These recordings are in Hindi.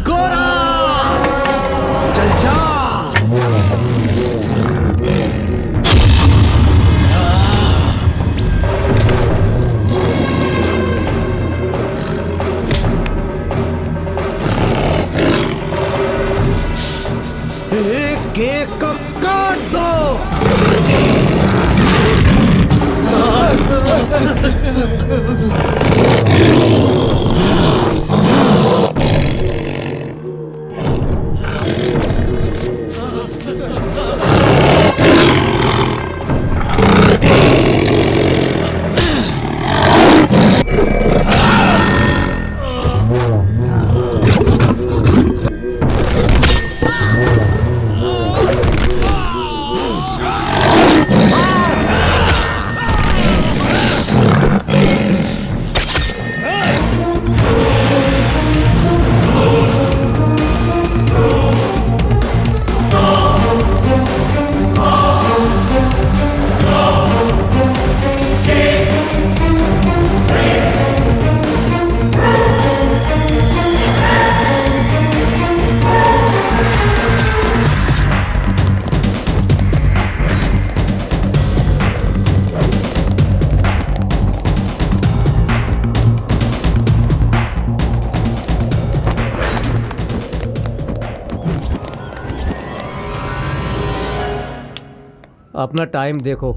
गोरा चल जा। एक एक को काट दो। अपना टाइम देखो।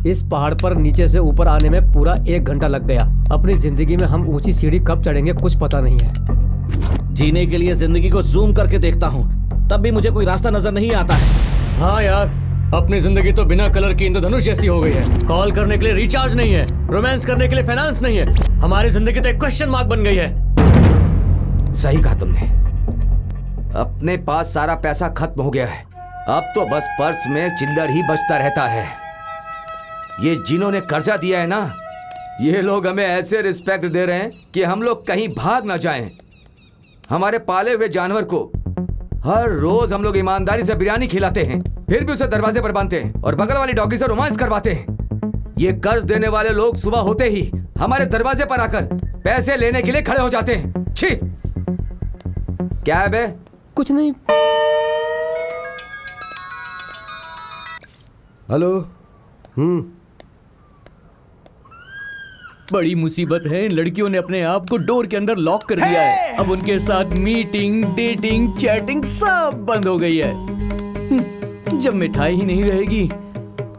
इस पहाड़ पर नीचे से ऊपर आने में पूरा 1 घंटा लग गया। अपनी जिंदगी में हम ऊंची सीढ़ी कब चढ़ेंगे कुछ पता नहीं है। जीने के लिए जिंदगी को जूम करके देखता हूँ, तब भी मुझे कोई रास्ता नजर नहीं आता है। हाँ यार, अपनी जिंदगी तो बिना कलर की इंद्रधनुष जैसी हो गई है। कॉल करने के लिए रिचार्ज नहीं है, रोमांस करने के लिए फाइनेंस नहीं है। हमारी जिंदगी तो एक क्वेश्चन मार्क बन गई है। सही कहा तुमने। अपने पास सारा पैसा खत्म हो गया है। अब तो बस पर्स में चिल्लर ही बचता रहता है। ये जिन्होंने कर्जा दिया है ना, ये लोग हमें ऐसे रिस्पेक्ट दे रहे हैं कि हम लोग कहीं भाग ना जाएं। हमारे पाले हुए जानवर को हर रोज हम लोग ईमानदारी से बिरयानी खिलाते हैं, फिर भी उसे दरवाजे पर बांधते हैं और बगल वाली डॉगी से रोमांस करवाते हैं। ये कर्ज देने वाले लोग सुबह होते ही हमारे दरवाजे पर आकर पैसे लेने के लिए खड़े हो जाते हैं। छी! क्या है बे? कुछ नहीं। हेलो। बड़ी मुसीबत है, इन लड़कियों ने अपने आप को डोर के अंदर लॉक कर दिया है। अब उनके साथ मीटिंग, डेटिंग, चैटिंग सब बंद हो गई है। जब मिठाई ही नहीं रहेगी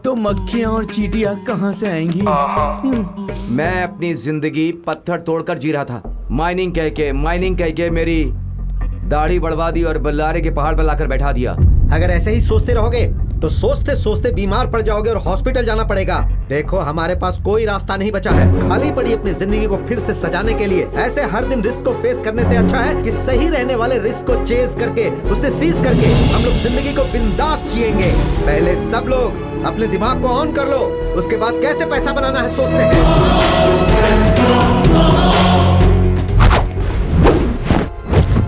तो मक्खियां और चींटियां कहां से आएंगी? मैं अपनी जिंदगी पत्थर तोड़कर जी रहा था। माइनिंग कह के मेरी दाढ़ी बढ़वा दी और बल्लारे के पहाड़ पर लाकर बैठा दिया। अगर ऐसे ही सोचते रहोगे तो सोचते सोचते बीमार पड़ जाओगे और हॉस्पिटल जाना पड़ेगा। देखो, हमारे पास कोई रास्ता नहीं बचा है। खाली पड़ी अपनी जिंदगी को फिर से सजाने के लिए। ऐसे हर दिन रिस्क को फेस करने से अच्छा है कि सही रहने वाले रिस्क को चेज करके, उसे सीज करके हम लोग जिंदगी को बिंदास जिएंगे। पहले सब लोग अपने दिमाग को ऑन कर लो, उसके बाद कैसे पैसा बनाना है सोचते हैं।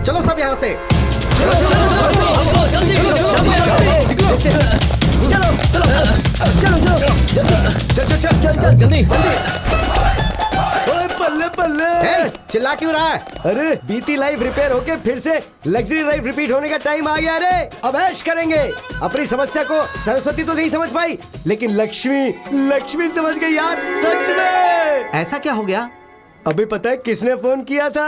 चलो सब यहाँ से। जल्दी। बल्ले बल्ले, चिल्ला क्यों रहा है? अरे बीती लाइफ रिपेयर होके फिर से लग्जरी लाइफ रिपीट होने का टाइम आ गया। अरे अब ऐश करेंगे। अपनी समस्या को सरस्वती तो नहीं समझ पाई, लेकिन लक्ष्मी समझ गई यार, सच में। ऐसा क्या हो गया? अभी पता है किसने फोन किया था?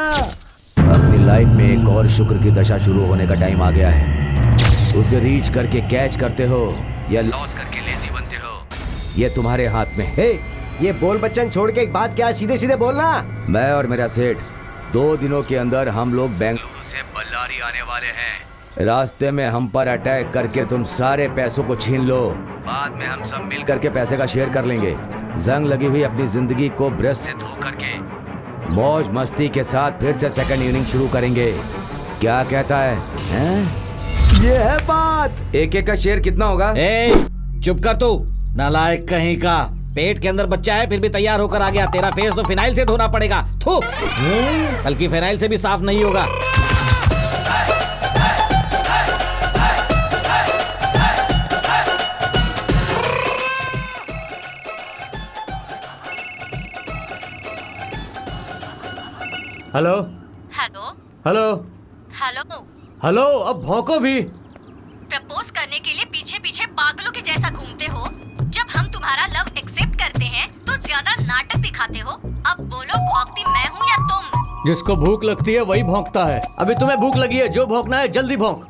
अपनी लाइफ में एक और शुक्र की दशा शुरू होने का टाइम आ गया है। उसे रीच करके कैच करते हो या लॉस करके लेजी बनते हो, ये तुम्हारे हाथ में। हे, ये बोल बच्चन छोड़ के एक बात क्या, सीधे सीधे बोलना। मैं और मेरा सेठ 2 दिनों के अंदर हम लोग बेंगलुरु से बल्लारी आने वाले हैं। रास्ते में हम पर अटैक करके तुम सारे पैसों को छीन लो। बाद में हम सब मिल करके पैसे का शेयर कर लेंगे। जंग लगी हुई अपनी जिंदगी को ब्रश से धो करके मौज मस्ती के साथ फिर से सेकंड इनिंग शुरू करेंगे। क्या कहता है, हैं? ये है बात। एक एक का शेयर कितना होगा? ए, चुप कर तू, नालायक कहीं का। पेट के अंदर बच्चा है फिर भी तैयार होकर आ गया। तेरा फेस तो फिनाइल से धोना पड़ेगा। थू, बल्कि फिनाइल से भी साफ नहीं होगा। Hello hello hello hello. Hello, अब भौंको भी। प्रपोज करने के लिए पीछे पीछे पागलों के जैसा घूमते हो। जब हम तुम्हारा लव एक्सेप्ट करते हैं तो ज्यादा नाटक दिखाते हो। अब बोलो, भौंकती मैं हूँ या तुम? जिसको भूख लगती है वही भौंकता है। अभी तुम्हें भूख लगी है, जो भौंकना है जल्दी भौंक।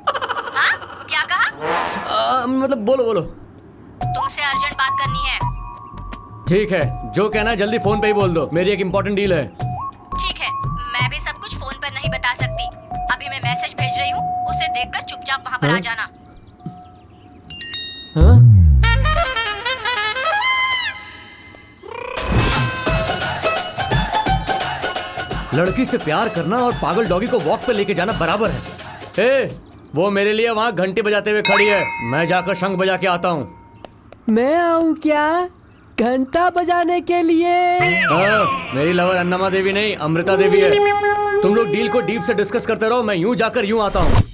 हाँ, क्या कहा? मतलब बोलो बोलो। तुमसे अर्जेंट बात करनी है। ठीक है, जो कहना है जल्दी फोन पे ही बोल दो। मेरी एक इम्पोर्टेंट डील है। ठीक है, मैं भी सब कुछ फोन पर नहीं बता सकती। अभी मैं मैसेज भेज रही हूँ, उसे देखकर चुपचाप वहाँ पर आ जाना। हाँ? लड़की से प्यार करना और पागल डॉगी को वॉक पे लेके जाना बराबर है। ए, वो मेरे लिए वहाँ घंटी बजाते हुए खड़ी है। मैं जाकर शंख बजा के आता हूँ। मैं आऊँ क्या? घंटा बजाने के लिए? मेरी लवर अन्नमा देवी नहीं, अमृता देवी है। तुम लोग डील को डीप से डिस्कस करते रहो, मैं यूं जाकर यूं आता हूँ।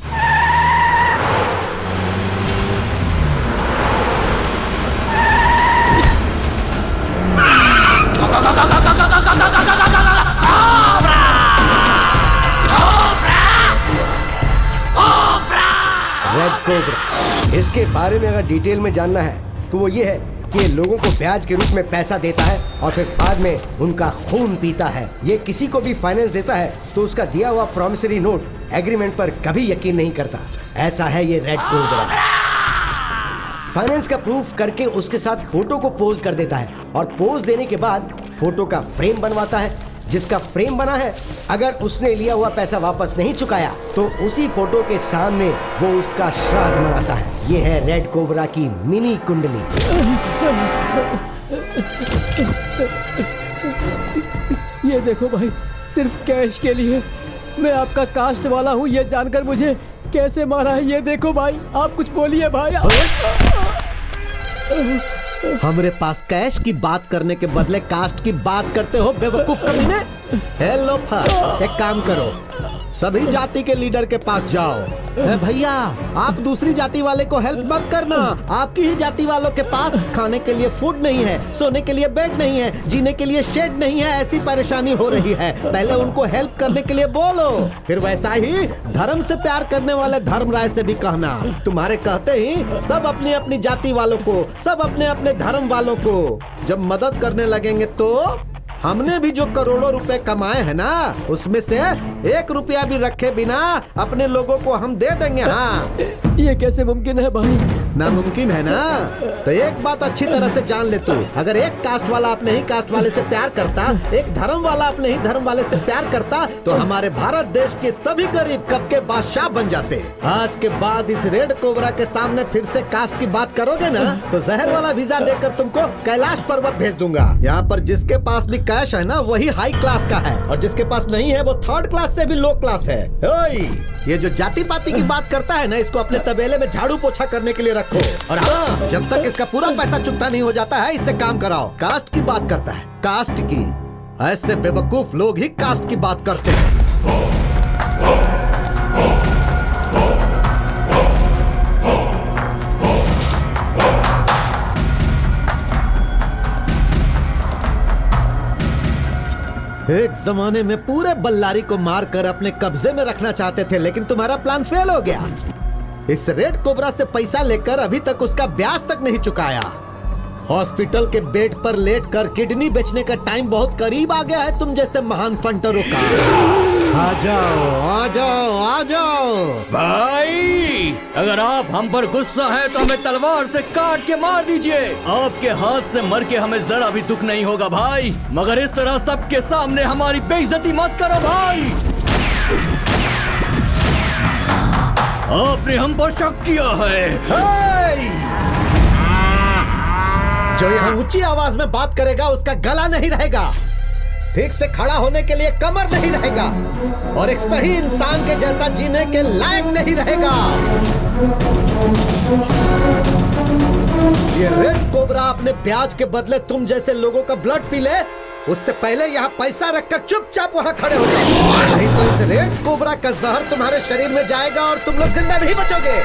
रेड कोबरा, इसके बारे में अगर डिटेल में जानना है तो वो ये है कि ये लोगों को ब्याज के रूप में पैसा देता है और फिर बाद में उनका खून पीता है। ये किसी को भी फाइनेंस देता है तो उसका दिया हुआ प्रॉमिसरी नोट एग्रीमेंट पर कभी यकीन नहीं करता। ऐसा है ये रेड कोबरा। फाइनेंस का प्रूफ करके उसके साथ फोटो को पोज कर देता है और पोज देने के बाद फोटो का फ्रेम बनवाता है। जिसका फ्रेम बना है, अगर उसने लिया हुआ पैसा वापस नहीं चुकाया तो उसी फोटो के सामने वो उसका श्राद्ध मनाता है। ये है रेड कोबरा की मिनी कुंडली। ये देखो भाई, सिर्फ कैश के लिए मैं आपका कास्ट वाला हूँ ये जानकर मुझे कैसे मारा है। ये देखो भाई, आप कुछ बोलिए भाई। हमरे पास कैश की बात करने के बदले कास्ट की बात करते हो बेवकूफ कमीने। हेलो फर, एक काम करो, सभी जाति के लीडर के पास जाओ। भैया, आप दूसरी जाति वाले को हेल्प मत करना। आपकी ही जाति वालों के पास खाने के लिए फूड नहीं है, सोने के लिए बेड नहीं है, जीने के लिए शेड नहीं है। ऐसी परेशानी हो रही है, पहले उनको हेल्प करने के लिए बोलो। फिर वैसा ही धर्म से प्यार करने वाले धर्मराय से भी कहना। तुम्हारे कहते ही सब अपनी अपनी जाति वालों को, सब अपने अपने धर्म वालों को जब मदद करने लगेंगे तो हमने भी जो करोड़ों रुपए कमाए हैं ना, उसमें से 1 रुपया भी रखे बिना अपने लोगों को हम दे देंगे। हाँ, ये कैसे मुमकिन है भाई? नामुमकिन है ना? तो एक बात अच्छी तरह से जान ले तू, अगर एक कास्ट वाला अपने ही कास्ट वाले से प्यार करता, एक धर्म वाला अपने ही धर्म वाले से प्यार करता, तो हमारे भारत देश के सभी गरीब कब के बादशाह बन जाते। आज के बाद इस रेड कोबरा के सामने फिर से कास्ट की बात करोगे ना, तो जहर वाला वीजा देकर तुमको कैलाश पर्वत भेज दूंगा। यहाँ पर जिसके पास भी कैश है ना, वही हाई क्लास का है, और जिसके पास नहीं है वो थर्ड क्लास से भी लो क्लास है। ओए, ये जो जाति पाति की बात करता है ना, इसको अपने तबेले में झाड़ू पोछा करने के लिए रखो। और हाँ, जब तक इसका पूरा पैसा चुकता नहीं हो जाता है, इससे काम कराओ। कास्ट की बात करता है, कास्ट की। ऐसे बेवकूफ लोग ही कास्ट की बात करते हैं। एक जमाने में पूरे बल्लारी को मारकर अपने कब्जे में रखना चाहते थे, लेकिन तुम्हारा प्लान फेल हो गया। इस रेड कोबरा से पैसा लेकर अभी तक उसका ब्याज तक नहीं चुकाया। हॉस्पिटल के बेड पर लेटकर किडनी बेचने का टाइम बहुत करीब आ गया है तुम जैसे महान फंटरों का। आ जाओ, आ जाओ, आ जाओ। भाई, अगर आप हम पर गुस्सा है तो हमें तलवार से काट के मार दीजिए। आपके हाथ से मर के हमें जरा भी दुख नहीं होगा भाई, मगर इस तरह सबके सामने हमारी बेइज्जती मत करो भाई। आपने हम पर शक किया है। जो यहाँ ऊंची आवाज में बात करेगा उसका गला नहीं रहेगा, ठीक से खड़ा होने के लिए कमर नहीं रहेगा और एक सही इंसान के जैसा जीने के लायक नहीं रहेगा। ये रेड कोबरा अपने ब्याज के बदले तुम जैसे लोगों का ब्लड पी ले, उससे पहले यहाँ पैसा रखकर चुपचाप वहाँ खड़े हो जाओ, नहीं तो इस रेड कोबरा का जहर तुम्हारे शरीर में जाएगा और तुम लोग जिंदा नहीं बचोगे।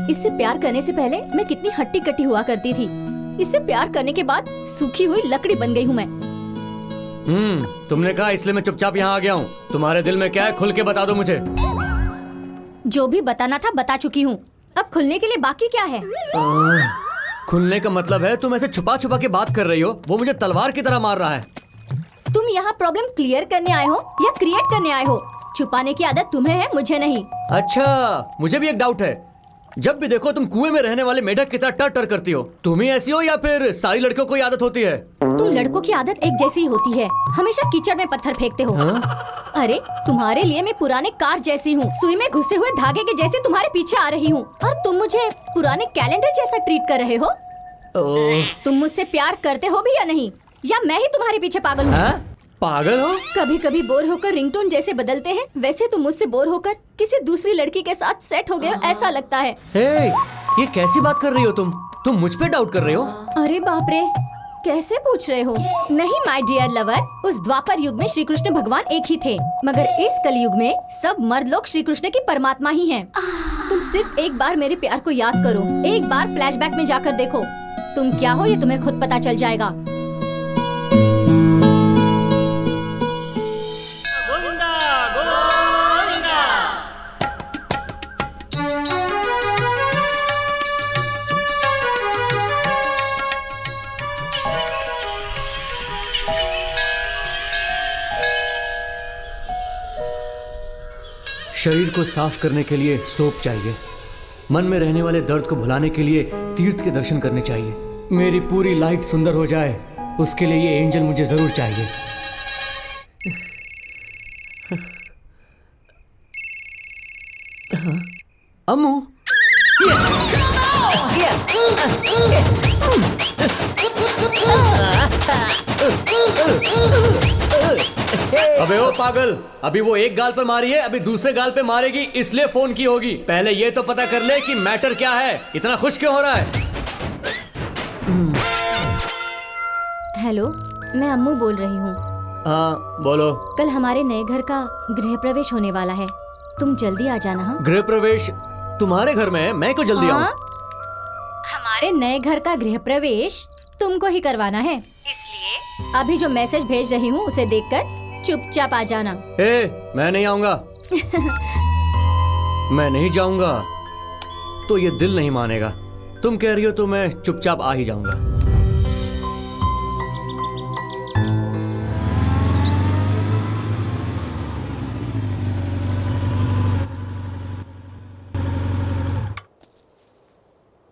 इससे प्यार करने से पहले मैं कितनी हट्टी कट्टी हुआ करती थी। इससे प्यार करने के बाद सूखी हुई लकड़ी बन गई हूँ मैं। तुमने कहा इसलिए मैं चुपचाप यहाँ आ गया हूँ। तुम्हारे दिल में क्या है खुल के बता दो मुझे। जो भी बताना था बता चुकी हूँ, अब खुलने के लिए बाकी क्या है? खुलने का मतलब है तुम ऐसे छुपा छुपा के बात कर रही हो, वो मुझे तलवार की तरह मार रहा है। तुम यहाँ प्रॉब्लम क्लियर करने आए हो या क्रिएट करने आए हो? छुपाने की आदत तुम्हें है, मुझे नहीं। अच्छा, मुझे भी एक डाउट है। जब भी देखो तुम कुएं में रहने वाले मेढक की तरह टर टर करती हो। तुम ही ऐसी हो या फिर सारी लड़कियों को आदत होती है? तुम लड़कों की आदत एक जैसी ही होती है, हमेशा कीचड़ में पत्थर फेंकते हो। अरे तुम्हारे लिए मैं पुराने कार जैसी हूँ, सुई में घुसे हुए धागे के जैसे तुम्हारे पीछे आ रही हूँ, और तुम मुझे पुराने कैलेंडर जैसा ट्रीट कर रहे हो। तुम मुझसे प्यार करते हो भी या नहीं, या मैं ही तुम्हारे पीछे पागल हूँ? पागल हो? कभी कभी बोर होकर रिंगटोन जैसे बदलते हैं, वैसे तुम मुझसे बोर होकर किसी दूसरी लड़की के साथ सेट हो गए हो, ऐसा लगता है। ये कैसी बात कर रही हो तुम मुझ पे डाउट कर रही हो? अरे बाप रे, कैसे पूछ रहे हो? नहीं माय डियर लवर, उस द्वापर युग में श्री कृष्ण भगवान एक ही थे, मगर इस कलयुग में सब मर्द लोग श्री कृष्ण की परमात्मा ही हैं। तुम सिर्फ एक बार मेरे प्यार को याद करो, एक बार फ्लैशबैक में जाकर देखो, तुम क्या हो ये तुम्हें खुद पता चल जाएगा। शरीर को साफ करने के लिए सोप चाहिए, मन में रहने वाले दर्द को भुलाने के लिए तीर्थ के दर्शन करने चाहिए। मेरी पूरी लाइफ सुंदर हो जाए उसके लिए ये एंजल मुझे जरूर चाहिए। अम्मू, अबे ओ पागल, अभी वो एक गाल पर मारी है, अभी दूसरे गाल पे मारेगी, इसलिए फोन की होगी। पहले ये तो पता कर ले कि मैटर क्या है, इतना खुश क्यों हो रहा है? हेलो, मैं अम्मू बोल रही हूँ। हाँ बोलो। कल हमारे नए घर का गृह प्रवेश होने वाला है, तुम जल्दी आ जाना। हाँ, गृह प्रवेश तुम्हारे घर में है, मैं क्यों जल्दी आऊँ? हमारे नए घर का गृह प्रवेश तुमको ही करवाना है, इसलिए अभी जो मैसेज भेज रही हूँ उसे देखकर चुपचाप आ जाना। मैं नहीं आऊंगा। मैं नहीं जाऊंगा तो ये दिल नहीं मानेगा। तुम कह रही हो तो मैं चुपचाप आ ही जाऊंगा।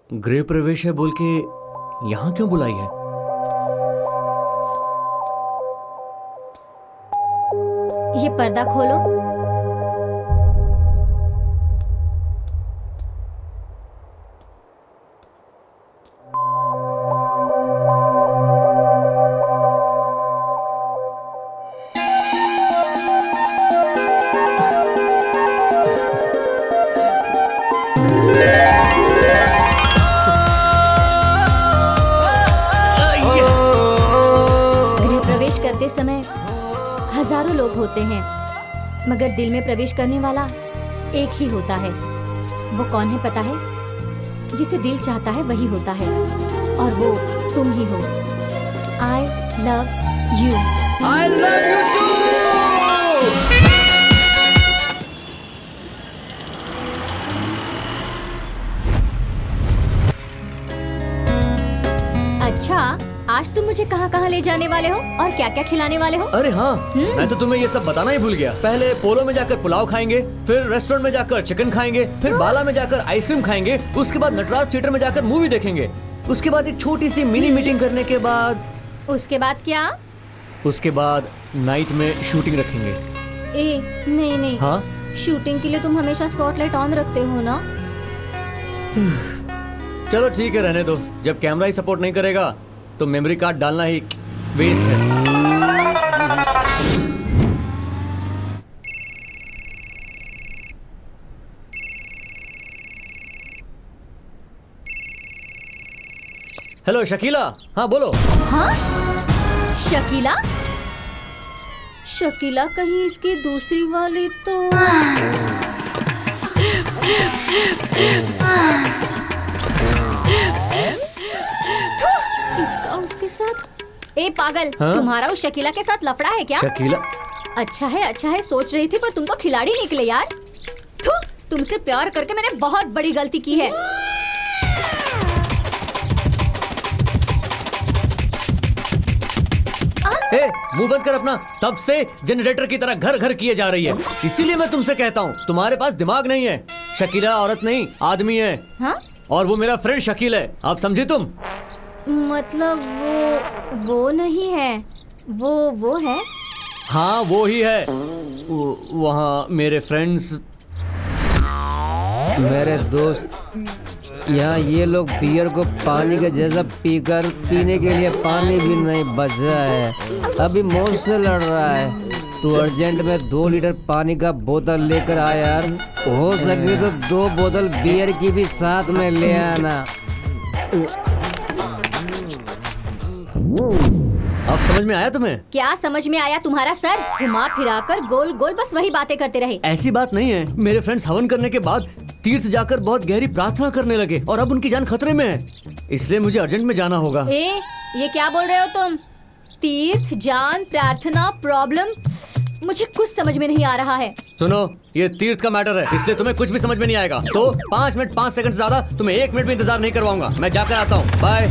गृह प्रवेश है बोल के यहाँ क्यों बुलाई है? ये पर्दा खोलो। गृह प्रवेश करते समय हजारों लोग होते हैं, मगर दिल में प्रवेश करने वाला एक ही होता है। वो कौन है पता है? जिसे दिल चाहता है वही होता है, और वो तुम ही हो। I love you. I love you too. अच्छा, आज तुम मुझे कहाँ कहाँ ले जाने वाले हो और क्या क्या खिलाने वाले हो? अरे हाँ, मैं तो तुम्हें ये सब बताना ही भूल गया। पहले पोलो में जाकर पुलाव खाएंगे, फिर रेस्टोरेंट में जाकर चिकन खाएंगे, फिर बाला में जाकर आइसक्रीम खाएंगे, उसके बाद नटराज थिएटर में जाकर मूवी देखेंगे, उसके बाद एक छोटी सी मिनी मीटिंग करने के बाद उसके बाद क्या? उसके बाद नाइट में शूटिंग रखेंगे। नहीं नहीं। हाँ, शूटिंग के लिए तुम हमेशा स्पॉटलाइट ऑन रखते हो ना? चलो ठीक है, रहने दो। जब कैमरा ही सपोर्ट नहीं करेगा तो मेमोरी कार्ड डालना ही वेस्ट है। हेलो शकीला। हाँ बोलो। हाँ, शकीला? शकीला कहीं इसकी दूसरी वाली तो? इसका उसके साथ। ए पागल, हाँ? तुम्हारा उस शकीला के साथ लफड़ा है क्या? शकीला? अच्छा है सोच रही थी, पर तुम तो खिलाड़ी निकले यार। थू, तुमसे प्यार करके मैंने बहुत बड़ी गलती की है। ए, मुंह बंद कर अपना। तब से जनरेटर की तरह घर घर किए जा रही है। इसीलिए मैं तुमसे कहता हूँ, तुम्हारे पास दिमाग नहीं है। शकीला औरत नहीं, आदमी है। हाँ? और वो मेरा फ्रेंड शकील है। आप समझी तुम? मतलब वो नहीं है, वो है। हाँ वो ही है। वहाँ मेरे फ्रेंड्स, मेरे दोस्त, यहाँ ये लोग बियर को पानी के जैसा पीकर पीने के लिए पानी भी नहीं बचा है। अभी मौत से लड़ रहा है। तू अर्जेंट में 2 लीटर पानी का बोतल लेकर आ यार। हो सके तो 2 बोतल बियर की भी साथ में ले आना। अब समझ में आया तुम्हें? क्या समझ में आया? तुम्हारा सर घुमा फिराकर गोल गोल बस वही बातें करते रहे। ऐसी बात नहीं है। मेरे फ्रेंड्स हवन करने के बाद तीर्थ जाकर बहुत गहरी प्रार्थना करने लगे और अब उनकी जान खतरे में है। इसलिए मुझे अर्जेंट में जाना होगा। ये क्या बोल रहे हो तुम? तीर्थ, जान, प्रार्थना, प्रॉब्लम, मुझे कुछ समझ में नहीं आ रहा है। सुनो, ये तीर्थ का मैटर है, इसलिए तुम्हें कुछ भी समझ में नहीं आएगा। तो 5 मिनट 5 सेकंड ज्यादा तुम्हें 1 मिनट भी इंतजार नहीं करवाऊंगा। मैं जाकर आता हूँ। बाय।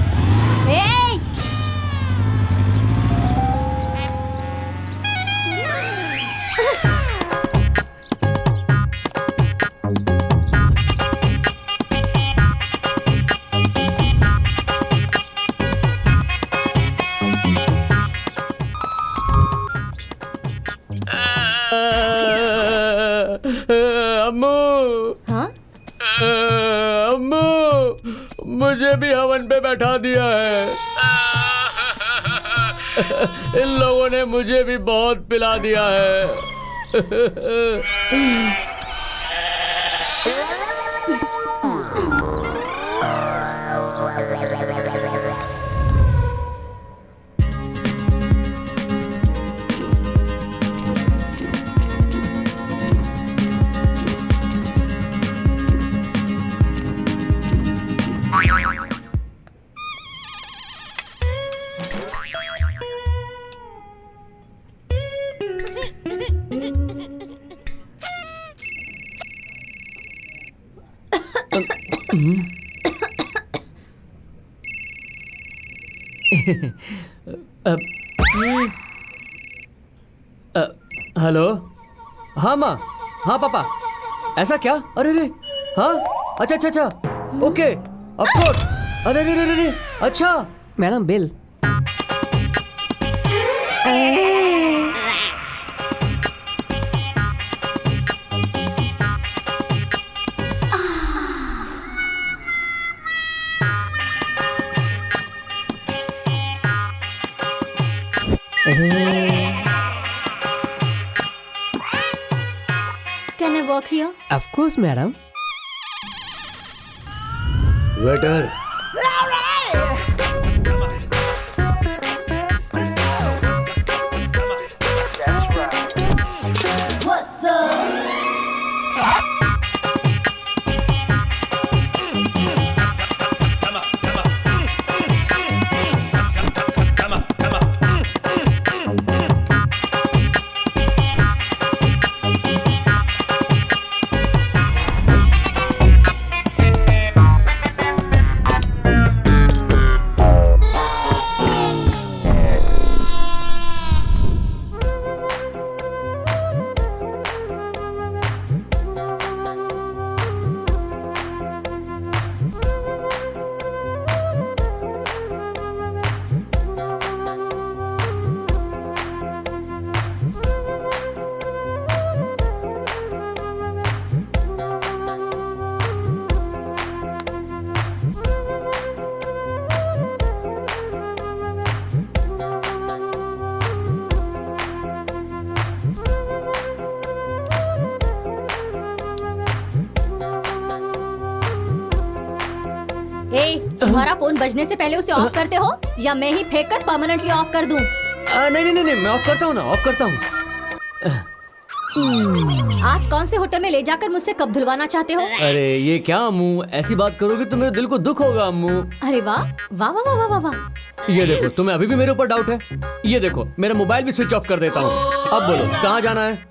हाँ? अम्मू, मुझे भी हवन पे बैठा दिया है। इन लोगों ने मुझे भी बहुत पिला दिया है। हेलो। हाँ माँ। हाँ पापा। ऐसा क्या? अरे रे। हाँ, अच्छा अच्छा अच्छा, ओके, ऑफ कोर्स। अरे रे रे रे, अच्छा। Madam bill. Can I work here? Of course, madam. Waiter, तुम्हारा फोन बजने से पहले उसे ऑफ करते हो या मैं ही फेंक कर परमानेंटली ऑफ कर दूं? नहीं, मैं ऑफ करता हूँ ना, ऑफ करता हूँ। आज कौन से होटल में ले जाकर मुझसे कब धुलवाना चाहते हो? अरे ये क्या अम्मू, ऐसी बात करोगे तो मेरे दिल को दुख होगा अम्मू। अरे वाह वाह वाह वाह वाह वाह। ये देखो, तुम्हें अभी भी मेरे ऊपर डाउट है? ये देखो, मेरा मोबाइल भी स्विच ऑफ कर देता हूँ। अब बोलो कहाँ जाना है?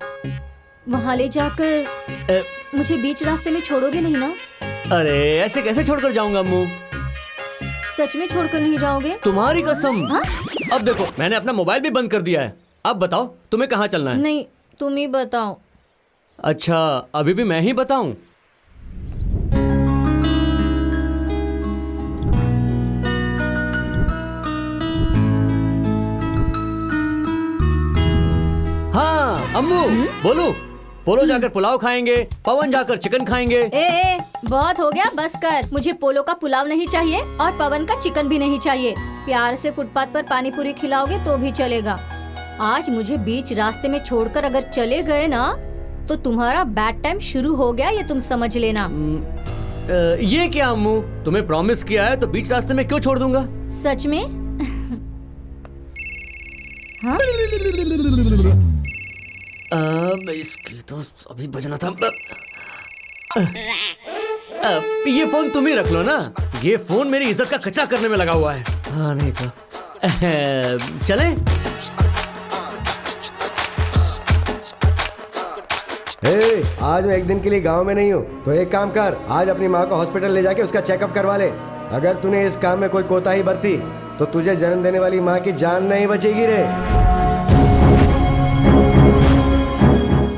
वहाँ ले जाकर मुझे बीच रास्ते में छोड़ोगे नहीं ना? अरे ऐसे कैसे छोड़कर जाऊंगा अम्मू? सच में छोड़कर नहीं जाओगे? तुम्हारी कसम। हाँ? अब देखो, मैंने अपना मोबाइल भी बंद कर दिया है। अब बताओ तुम्हें कहाँ चलना है? नहीं, तुम ही बताओ। अच्छा, अभी भी मैं ही बताऊं? हाँ अम्मू, बोलो। पोलो जाकर पुलाव खाएंगे, पवन जाकर चिकन खाएंगे। ए, बहुत हो गया, बस कर। मुझे पोलो का पुलाव नहीं चाहिए और पवन का चिकन भी नहीं चाहिए। प्यार से फुटपाथ पर पानी पूरी खिलाओगे तो भी चलेगा। आज मुझे बीच रास्ते में छोड़कर अगर चले गए ना तो तुम्हारा बैड टाइम शुरू हो गया, ये तुम समझ लेना। ये क्या अम्मू, तुम्हें प्रॉमिस किया है तो बीच रास्ते में क्यों छोड़ दूंगा? सच में? हाँ? इसके तो अभी बजना था। ये फोन तुम ही रख लो ना, ये फोन मेरी इज्जत का कचरा करने में लगा हुआ है। हाँ नहीं तो चलें? आज मैं एक दिन के लिए गांव में नहीं हूँ, तो एक काम कर, आज अपनी माँ को हॉस्पिटल ले जाके उसका चेकअप करवा ले। अगर तूने इस काम में कोई कोताही बरती तो तुझे जन्म देने वाली माँ की जान नहीं बचेगी रे।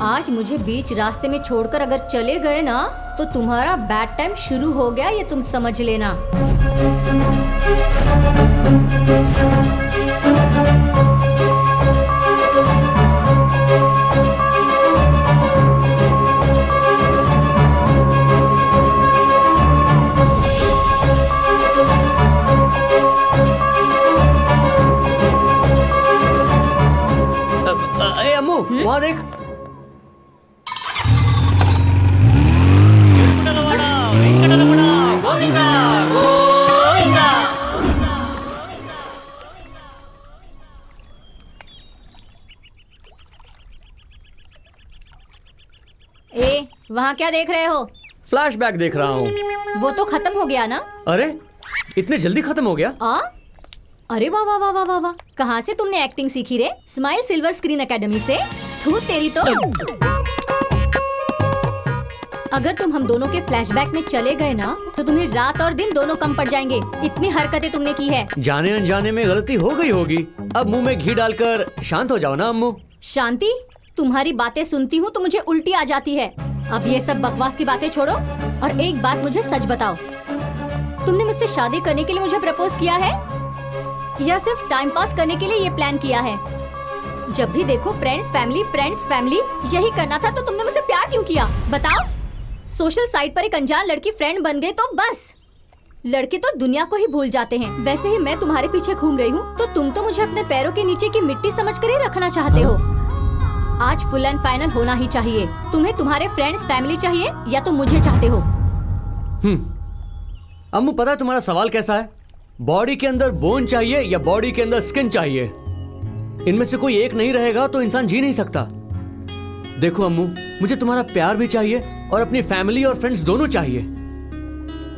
आज मुझे बीच रास्ते में छोड़कर अगर चले गए ना तो तुम्हारा बैड टाइम शुरू हो गया, ये तुम समझ लेना। अम्मू वहाँ देख। वहाँ क्या देख रहे हो? फ्लैशबैक देख रहा हूँ। वो तो खत्म हो गया ना? अरे इतने जल्दी खत्म हो गया? अरे वाह वाह वाह वाह वाह वाह, कहाँ से तुमने एक्टिंग सीखी रे? स्माइल सिल्वर स्क्रीन एकेडमी से? थू तेरी तो। अगर तुम हम दोनों के फ्लैशबैक में चले गए ना तो तुम्हें रात और दिन दोनों कम पड़ जाएंगे। इतनी हरकतें तुमने की है। जाने अनजाने में गलती हो गई होगी, अब मुंह में घी डालकर शांत हो जाओ ना अम्मू। शांति? तुम्हारी बातें सुनती हूँ तो मुझे उल्टी आ जाती है। अब ये सब बकवास की बातें छोड़ो और एक बात मुझे सच बताओ, तुमने मुझसे शादी करने के लिए मुझे प्रपोज किया है या सिर्फ टाइम पास करने के लिए ये प्लान किया है? जब भी देखो फ्रेंड्स फैमिली, यही करना था तो तुमने मुझसे प्यार क्यों किया? बताओ। सोशल साइट पर एक अनजान लड़की फ्रेंड बन गई तो बस, लड़के तो दुनिया को ही भूल जाते हैं। वैसे ही मैं तुम्हारे पीछे घूम रही हूँ तो तुम तो मुझे अपने पैरों के नीचे की मिट्टी समझकर ही रखना चाहते हो। आज फुल एंड फाइनल होना ही चाहिए। तुम्हें तुम्हारे फ्रेंड्स फैमिली चाहिए या तो मुझे चाहते हो? अम्मू पता है तुम्हारा सवाल कैसा है? बॉडी के अंदर बोन चाहिए या बॉडी के अंदर स्किन चाहिए? इनमें से कोई एक नहीं रहेगा तो इंसान जी नहीं सकता। देखो अम्मू, मुझे तुम्हारा प्यार भी चाहिए और अपनी फैमिली और फ्रेंड्स दोनों चाहिए।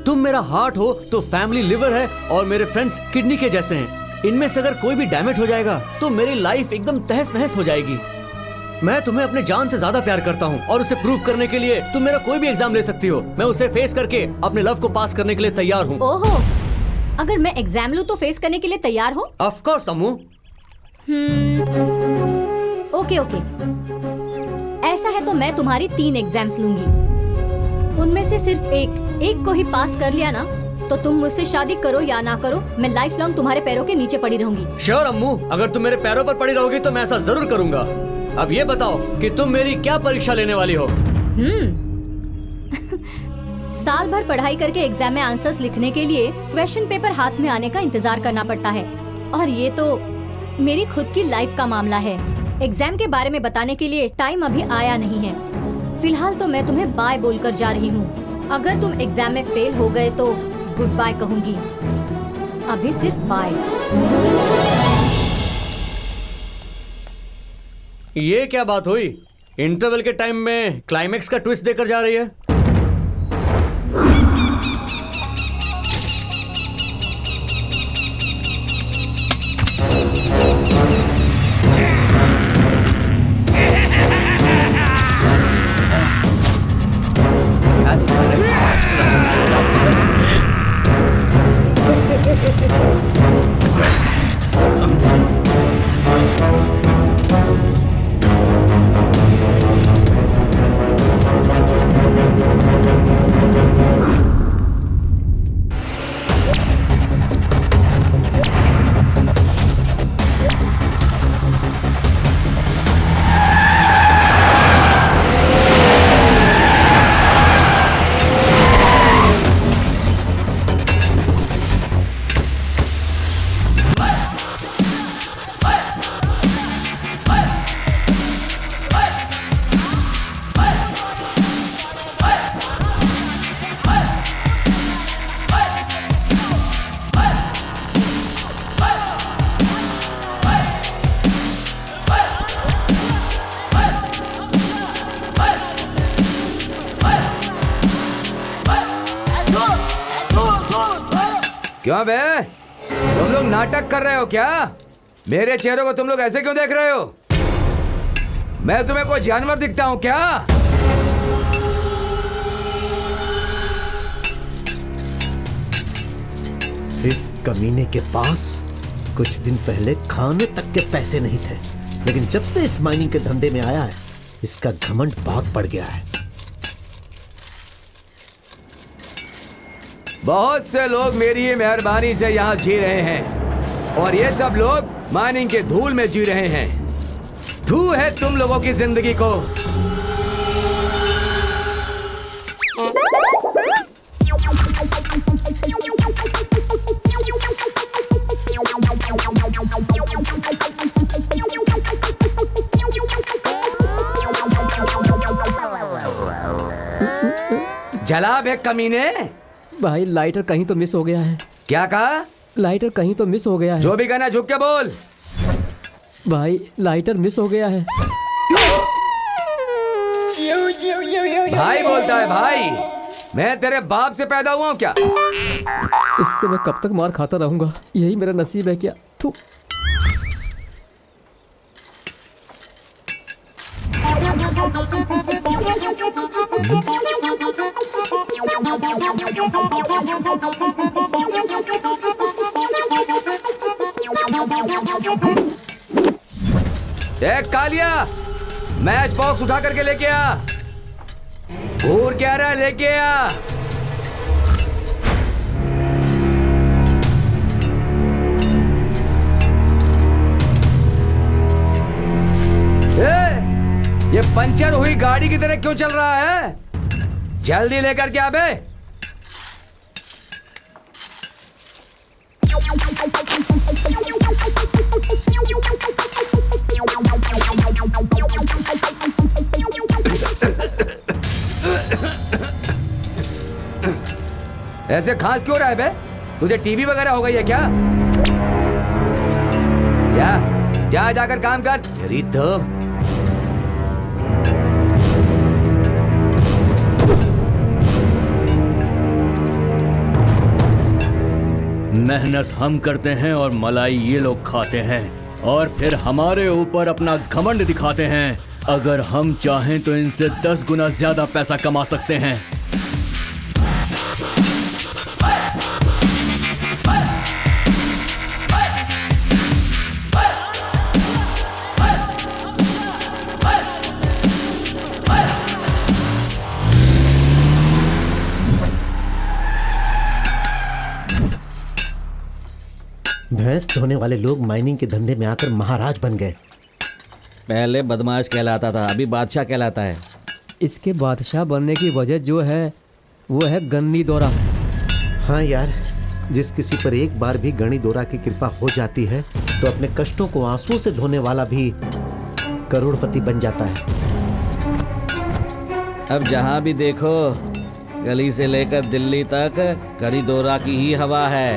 तुम मेरा हार्ट हो तो फैमिली लिवर है और मेरे फ्रेंड्स किडनी के जैसे हैं। इनमें से अगर कोई भी डैमेज हो जाएगा तो मेरी लाइफ एकदम तहस नहस हो जाएगी। मैं तुम्हें अपने जान से ज्यादा प्यार करता हूँ और उसे प्रूव करने के लिए तुम मेरा कोई भी एग्जाम ले सकती हो। मैं उसे फेस करके अपने लव को पास करने के लिए तैयार हूँ। ओहो, अगर मैं एग्जाम लूँ तो फेस करने के लिए तैयार हो? Of course Ammu. ओके, ऐसा है तो मैं तुम्हारी 3 एग्जाम्स लूंगी। उनमें से सिर्फ एक को ही पास कर लिया ना तो तुम मुझसे शादी करो या ना करो, मैं लाइफ लॉन्ग तुम्हारे पैरों के नीचे पड़ी रहूंगी। श्योर अम्मू, अगर तुम मेरे पैरों पर पड़ी रहोगी तो मैं ऐसा जरूर करूंगा। अब ये बताओ कि तुम मेरी क्या परीक्षा लेने वाली हो? साल भर पढ़ाई करके एग्जाम में आंसर्स लिखने के लिए क्वेश्चन पेपर हाथ में आने का इंतजार करना पड़ता है, और ये तो मेरी खुद की लाइफ का मामला है। एग्जाम के बारे में बताने के लिए टाइम अभी आया नहीं है। फिलहाल तो मैं तुम्हें बाय बोलकर जा रही हूँ। अगर तुम एग्जाम में फेल हो गए तो गुड बाय कहूंगी। अभी सिर्फ बाय। ये क्या बात हुई? इंटरवल के टाइम में क्लाइमेक्स का ट्विस्ट देकर जा रही है। क्यों बे, तुम लोग नाटक कर रहे हो क्या? मेरे चेहरे को तुम लोग ऐसे क्यों देख रहे हो? मैं तुम्हें कोई जानवर दिखता हूं क्या? इस कमीने के पास कुछ दिन पहले खाने तक के पैसे नहीं थे, लेकिन जब से इस माइनिंग के धंधे में आया है, इसका घमंड बहुत बढ़ गया है। बहुत से लोग मेरी ही मेहरबानी से यहाँ जी रहे हैं और ये सब लोग माइनिंग के धूल में जी रहे हैं। धू है तुम लोगों की जिंदगी को। जला बे कमीने। भाई लाइटर कहीं तो मिस हो गया है। क्या कहा? लाइटर कहीं तो मिस हो गया है। जो भी कहना झुक के बोल। भाई लाइटर मिस हो गया है। भाई बोलता है भाई। मैं तेरे बाप से पैदा हुआ हूँ क्या? इससे मैं कब तक मार खाता रहूंगा? यही मेरा नसीब है क्या? थू। देख कालिया, मैच बॉक्स उठा करके लेके आ। और क्या रहा, लेके आ। ये पंचर हुई गाड़ी की तरह क्यों चल रहा है? जल्दी लेकर के आ बे। ऐसे खांस क्यों रहा है बे? तुझे टीवी वगैरह हो गई है क्या? जा जाकर काम कर। तो मेहनत हम करते हैं और मलाई ये लोग खाते हैं और फिर हमारे ऊपर अपना घमंड दिखाते हैं। अगर हम चाहें तो इनसे 10 गुना ज्यादा पैसा कमा सकते हैं। भैंस धोने वाले लोग माइनिंग के धंधे में आकर महाराज बन गए। पहले बदमाश कहलाता था, अभी बादशाह कहलाता है। इसके बादशाह बनने की वजह जो है वो है गन्नी दौरा। हाँ यार, जिस किसी पर एक बार भी गणी दौरा की कृपा हो जाती है तो अपने कष्टों को आंसुओं से धोने वाला भी करोड़पति बन जाता है। अब जहां भी देखो गली से लेकर दिल्ली तक गनी दौरा की ही हवा है।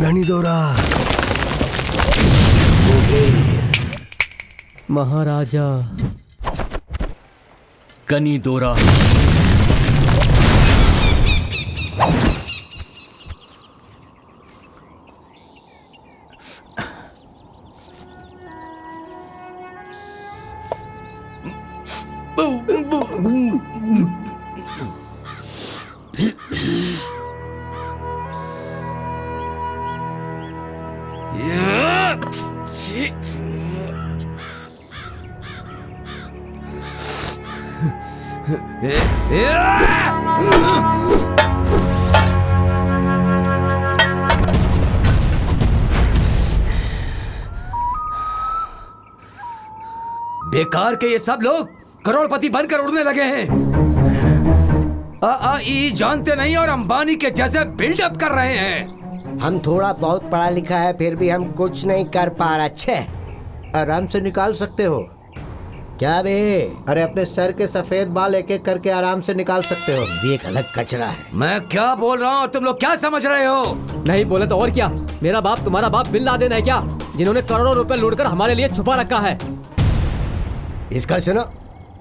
गनी दौरा। महाराजा गनी दौरा। बेकार के ये सब लोग करोड़पति बनकर उड़ने लगे हैं। ई जानते नहीं और अंबानी के जैसे बिल्डअप कर रहे हैं। हम थोड़ा बहुत पढ़ा लिखा है, फिर भी हम कुछ नहीं कर पा रहे। छे, आराम से निकाल सकते हो क्या बे? अरे अपने सर के सफेद बाल एक एक करके आराम से निकाल सकते हो। ये एक अलग कचरा है। मैं क्या बोल रहा हूँ, तुम लोग क्या समझ रहे हो? नहीं बोले तो और क्या? मेरा बाप तुम्हारा बाप बिन लादेन है क्या, जिन्होंने करोड़ों रुपए लूटकर हमारे लिए छुपा रखा है? इसका सुनो,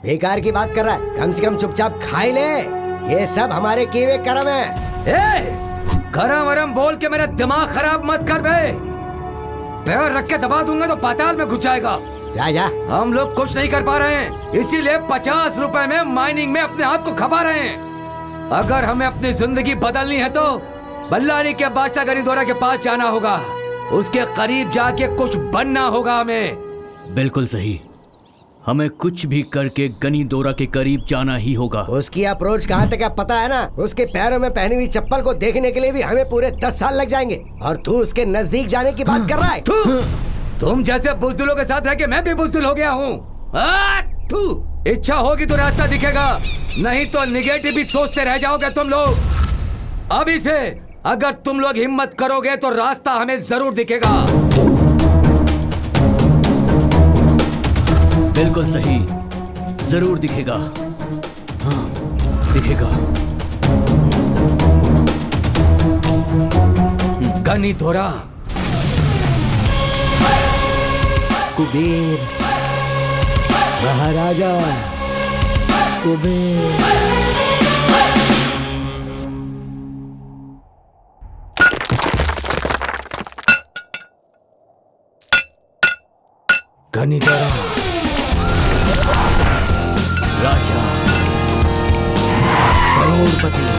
बेकार की बात कर रहा है। कम से कम चुपचाप खाई ले। ये सब हमारे किए हुए कर्म है। गरम वरम बोल के मेरा दिमाग खराब मत कर बे। पैर रख के दबा दूंगा तो पाताल में घुस जाएगा। जा जा। हम लोग कुछ नहीं कर पा रहे हैं, इसीलिए 50 रुपए में माइनिंग में अपने आप को खपा रहे हैं। अगर हमें अपनी जिंदगी बदलनी है तो बल्लारी के बादशाह गनी दौरा के पास जाना होगा। उसके करीब जाके कुछ बनना होगा हमें। बिल्कुल सही, हमें कुछ भी करके गनी दौरा के करीब जाना ही होगा। उसकी अप्रोच कहाँ तक है पता है ना? उसके पैरों में पहनी हुई चप्पल को देखने के लिए भी हमें पूरे 10 साल लग जाएंगे, और तू उसके नजदीक जाने की बात कर रहा है। तुम जैसे बुजदिलों के साथ रह के मैं भी बुजदिल हो गया हूँ। इच्छा होगी तो रास्ता दिखेगा, नहीं तो निगेटिव भी सोचते रह जाओगे तुम लोग। अभी से अगर तुम लोग हिम्मत करोगे तो रास्ता हमें जरूर दिखेगा। बिल्कुल सही, जरूर दिखेगा। हाँ, दिखेगा। गनी दौरा, कुबेर, महाराजा, कुबेर। गनी दौरा, राजा, करोड़पति।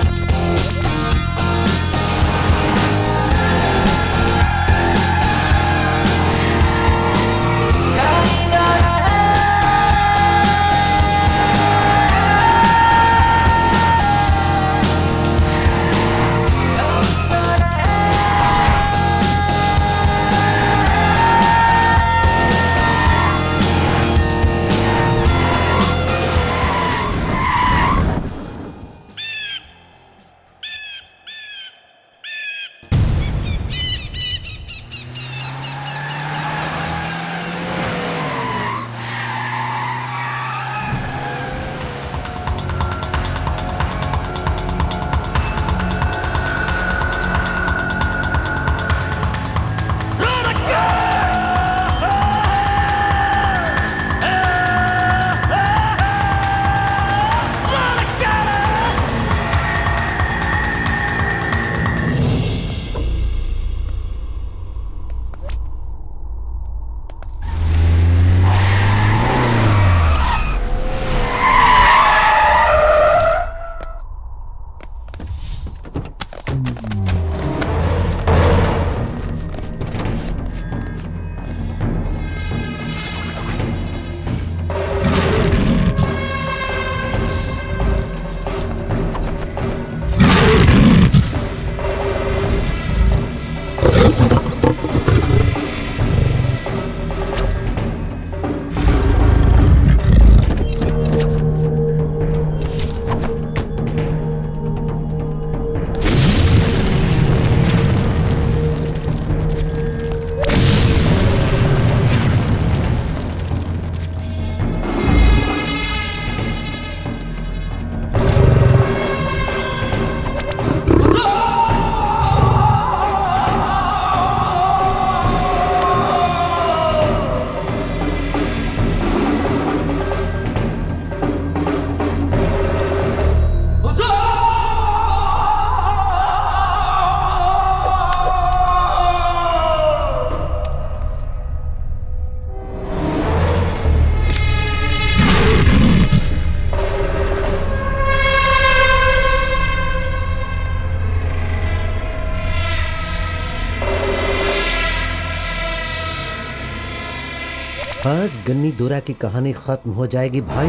आज गन्नी दोरा की कहानी खत्म हो जाएगी भाई।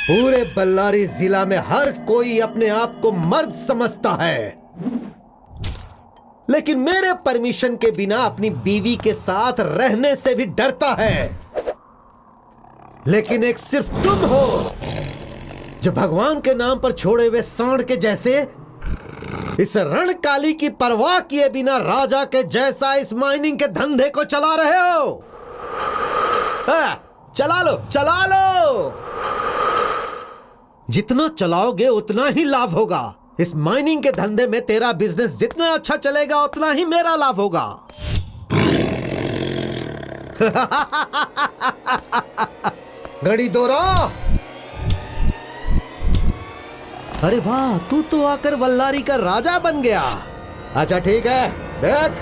पूरे बल्लारी जिला में हर कोई अपने आप को मर्द समझता है, लेकिन मेरे परमिशन के बिना अपनी बीवी के साथ रहने से भी डरता है। लेकिन एक सिर्फ तुम हो जो भगवान के नाम पर छोड़े हुए सांड के जैसे इस रणकाली की परवाह किए बिना राजा के जैसा इस माइनिंग के धंधे को चला रहे हो। चला लो, चला लो। जितना चलाओगे उतना ही लाभ होगा। इस माइनिंग के धंधे में तेरा बिजनेस जितना अच्छा चलेगा उतना ही मेरा लाभ होगा। गड़ी दोरा, अरे वाह, तू तो आकर वल्लारी का राजा बन गया। अच्छा ठीक है, देख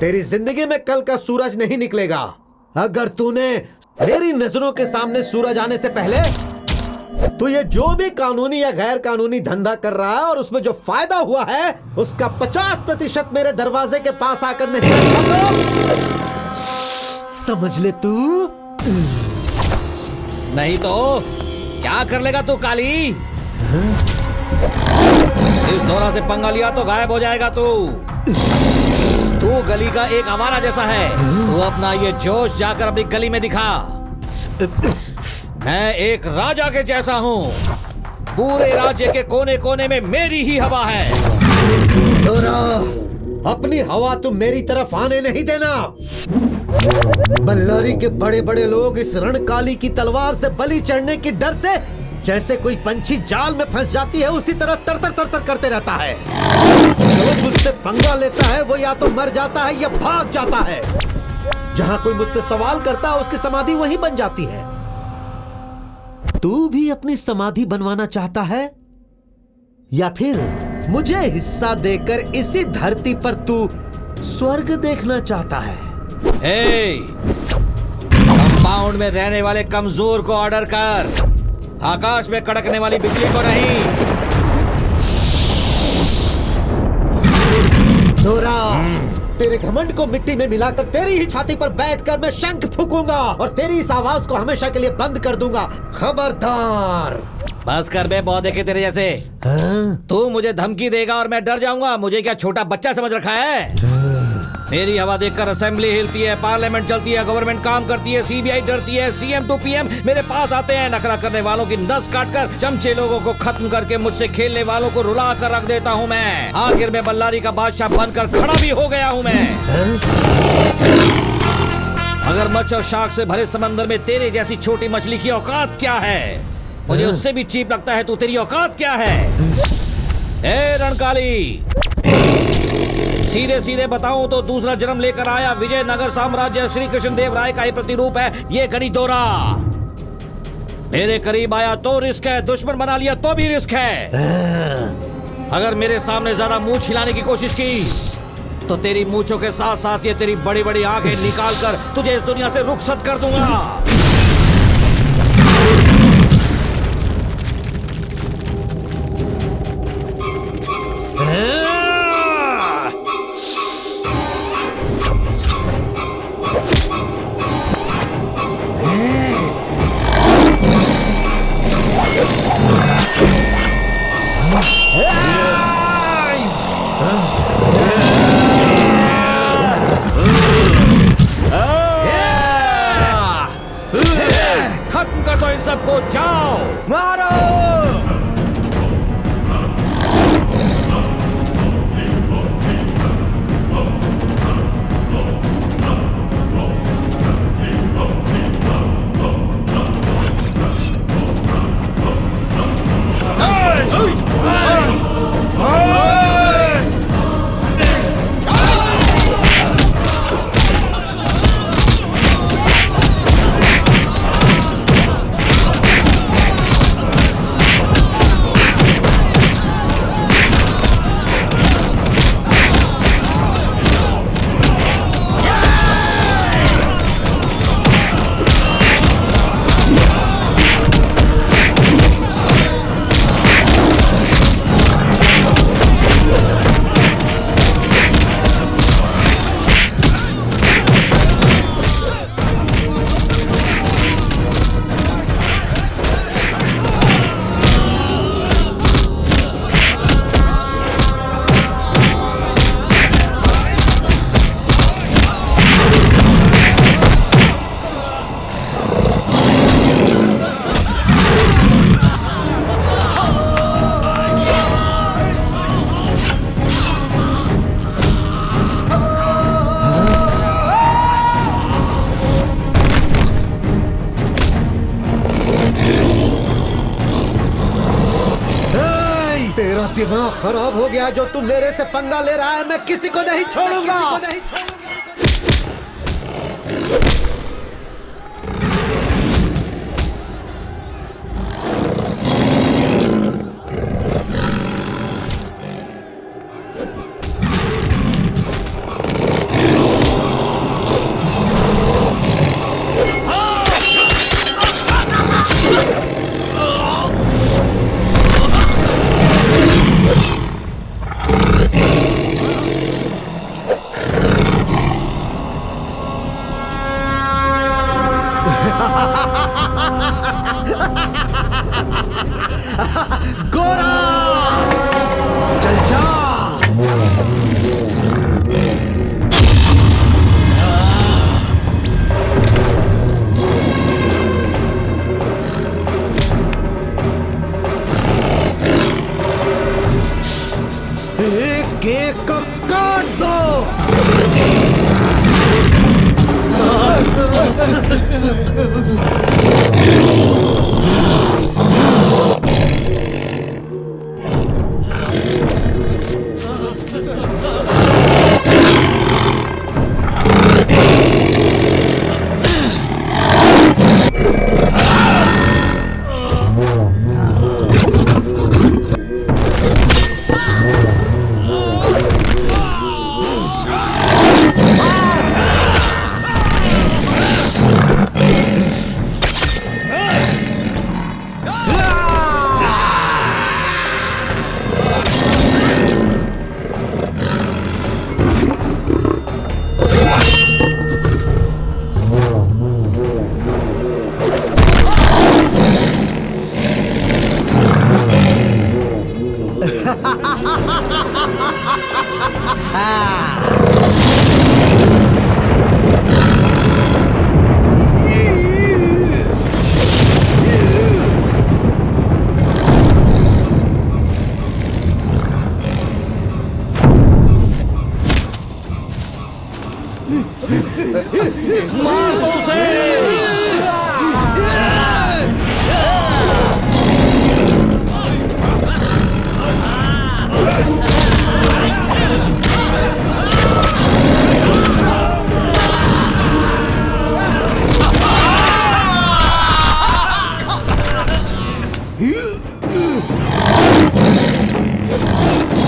तेरी जिंदगी में कल का सूरज नहीं निकलेगा अगर तूने मेरी नजरों के सामने सूरज आने से पहले तो ये जो भी कानूनी या गैर कानूनी धंधा कर रहा है और उसमें जो फायदा हुआ है उसका 50% मेरे दरवाजे के पास आकर नहीं रखा तो समझ ले तू। नहीं तो क्या कर लेगा तू काली? इस दौरा से पंगा लिया तो गायब हो जाएगा तू। तू गली का एक आवारा जैसा है। तू अपना ये जोश जाकर अपनी गली में दिखा। मैं एक राजा के जैसा हूँ। पूरे राज्य के कोने कोने में मेरी ही हवा है। दोरा, अपनी हवा तुम मेरी तरफ आने नहीं देना। बल्लारी के बड़े बड़े लोग इस रणकाली की तलवार से बलि चढ़ने की डर से जैसे कोई पंछी जाल में फंस जाती है उसी तरह तरतर तरतर करते रहता है। जो मुझसे पंगा लेता है वो या तो मर जाता है या भाग जाता है। जहाँ कोई मुझसे सवाल करता है उसकी समाधि वहीं बन जाती है। तू भी अपनी समाधि बनवाना चाहता है या फिर मुझे हिस्सा देकर इसी धरती पर तू स्वर्ग देखना चाहता है? कंपाउंड में रहने वाले कमजोर को ऑर्डर कर, आकाश में कड़कने वाली बिजली को नहीं। दोरा, तेरे घमंड को मिट्टी में मिलाकर तेरी ही छाती पर बैठकर मैं शंख फूंकूंगा और तेरी इस आवाज को हमेशा के लिए बंद कर दूंगा। खबरदार। बस कर बे बौधे के तेरे जैसे। तू मुझे धमकी देगा और मैं डर जाऊंगा? मुझे क्या छोटा बच्चा समझ रखा है? मेरी हवा देखकर असेंबली हिलती है, पार्लियामेंट चलती है, गवर्नमेंट काम करती है, सीबीआई डरती है, सीएम टू पीएम मेरे पास आते हैं। नखरा करने वालों की नस काटकर चमचे लोगों को खत्म करके मुझसे खेलने वालों को रुला कर रख देता हूँ मैं। आखिर में बल्लारी का बादशाह बनकर खड़ा भी हो गया हूँ मैं। अगर मच्छ और शार्क से भरे समंदर में तेरे जैसी छोटी मछली की औकात क्या है? मुझे उससे भी चीप लगता है। तू तेरी औकात क्या है? ए रणकाली, सीधे सीधे बताऊं तो दूसरा जन्म लेकर आया विजयनगर साम्राज्य श्री कृष्ण देव राय का ही प्रतिरूप है ये गणी दोरा। मेरे करीब आया तो रिस्क है, दुश्मन बना लिया तो भी रिस्क है। अगर मेरे सामने ज्यादा मूंछ हिलाने की कोशिश की तो तेरी मूंछों के साथ साथ ये तेरी बड़ी बड़ी आंखें निकाल कर तुझे इस दुनिया से रुखसत कर दूंगा। खत्म कर दो इन सबको, जाओ मारो। तेरा दिमाग खराब हो गया जो तू मेरे से पंगा ले रहा है। मैं किसी को नहीं छोड़ूंगा। गोरा चल जा। एक एक को काट दो।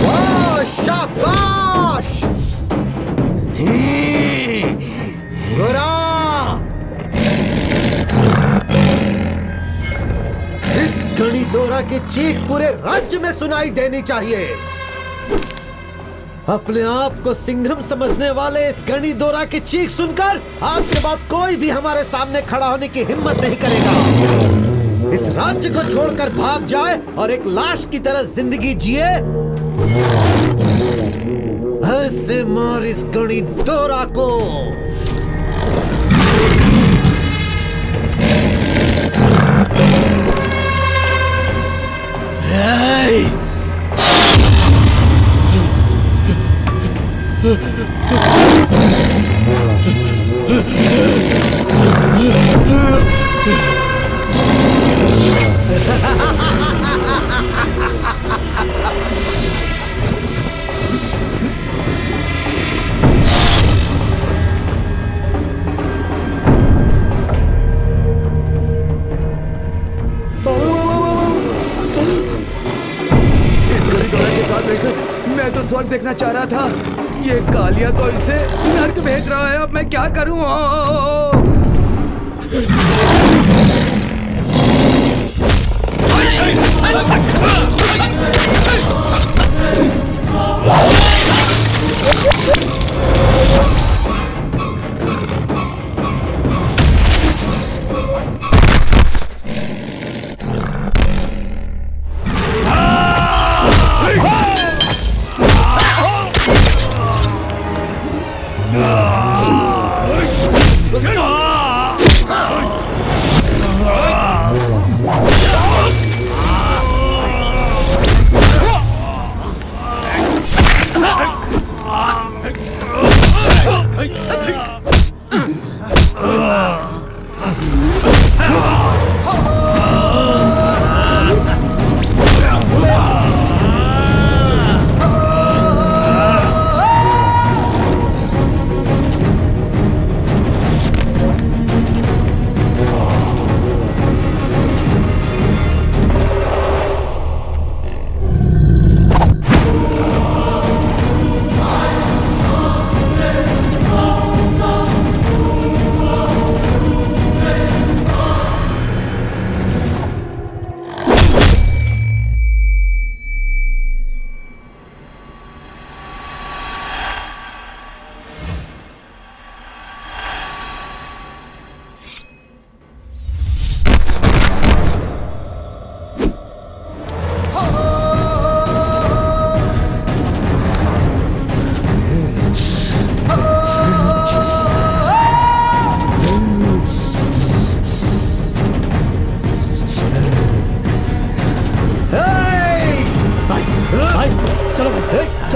वाह, शाबाश। गोरा, इस गणितोरा की चीख पूरे राज्य में सुनाई देनी चाहिए। अपने आप को सिंघम समझने वाले इस गणितोरा की चीख सुनकर आज के बाद कोई भी हमारे सामने खड़ा होने की हिम्मत नहीं करेगा। इस राज्य को छोड़कर भाग जाए और एक लाश की तरह जिंदगी जिए। ऐसे मार इस गणितोरा को। मैं तो स्वर्ग देखना चाह रहा था। ये कालिया तो इसे नर्क भेज रहा है। अब मैं क्या करूं?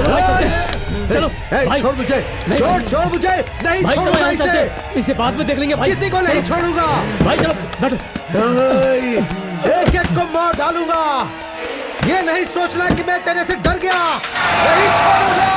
भाई चलते हैं। चलो भाई, छोड़ मुझे, नहीं, छोड़ छोड़ मुझे, नहीं भाई चलो छोड़ूंगा यहाँ इसे, चलते, इसे बाद में देख लेंगे भाई। किसी को नहीं छोड़ूंगा भाई चलो बैठो। एक एक को मार डालूंगा। ये नहीं सोचना कि मैं तेरे से डर गया, नहीं छोड़ूंगा।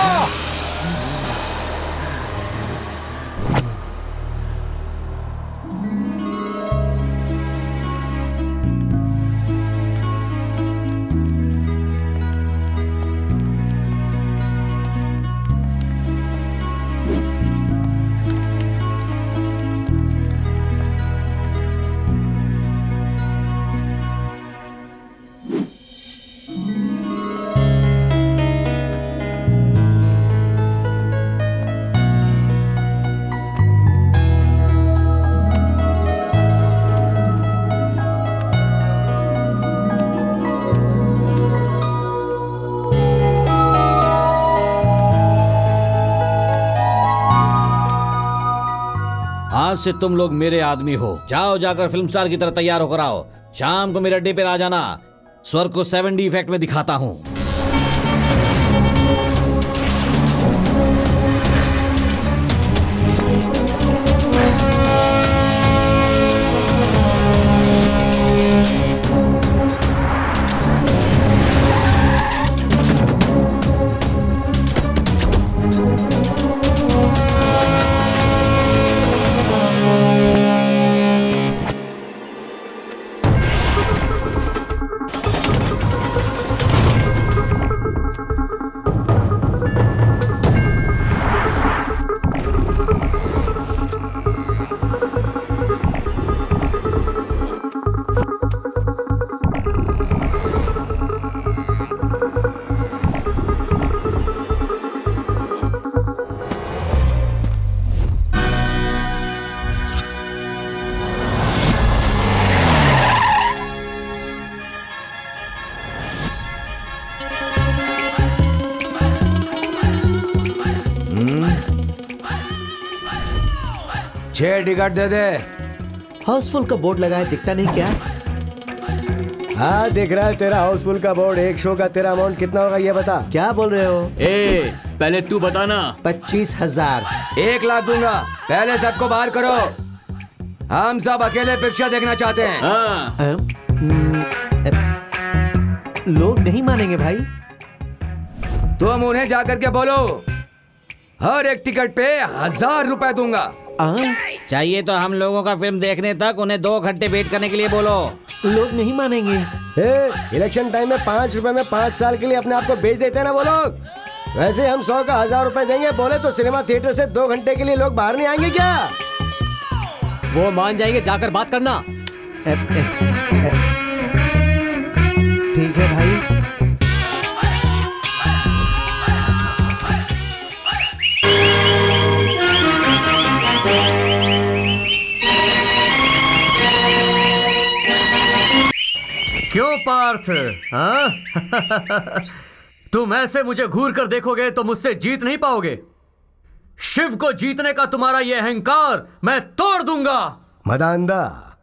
आज से तुम लोग मेरे आदमी हो। जाओ जाकर फिल्म स्टार की तरह तैयार होकर आओ। शाम को मेरे अड्डे पर आ जाना। स्वर्ग को 7D इफेक्ट में दिखाता हूँ। छह टिकट दे दे। हाउसफुल का बोर्ड लगा है, दिखता नहीं क्या? हाँ दिख रहा है तेरा हाउसफुल का बोर्ड। एक शो का तेरा अमाउंट कितना होगा ये बता। क्या बोल रहे हो? ए पहले तू बताना। 25,000। 1 लाख दूंगा। पहले सबको बाहर करो। हम सब अकेले पिक्चर देखना चाहते हैं। हाँ लोग नहीं मानेंगे भाई। तुम उन्हें जाकर के बोलो हर एक टिकट पे 1000 रुपए दूंगा। चाहिए तो हम लोगों का फिल्म देखने तक उन्हें 2 घंटे वेट करने के लिए बोलो। लोग नहीं मानेंगे। इलेक्शन टाइम में 5 रुपए में 5 साल के लिए अपने आप को बेच देते हैं ना वो लोग। वैसे हम 100 का 1000 रुपए देंगे बोले तो सिनेमा थिएटर से 2 घंटे के लिए लोग बाहर नहीं आएंगे क्या? वो मान जाएंगे, जाकर बात करना। ठीक है भाई। क्यों पार्थ? हाँ? तुम ऐसे मुझे घूर कर देखोगे तो मुझसे जीत नहीं पाओगे। शिव को जीतने का तुम्हारा ये अहंकार मैं तोड़ दूंगा। मदांदा,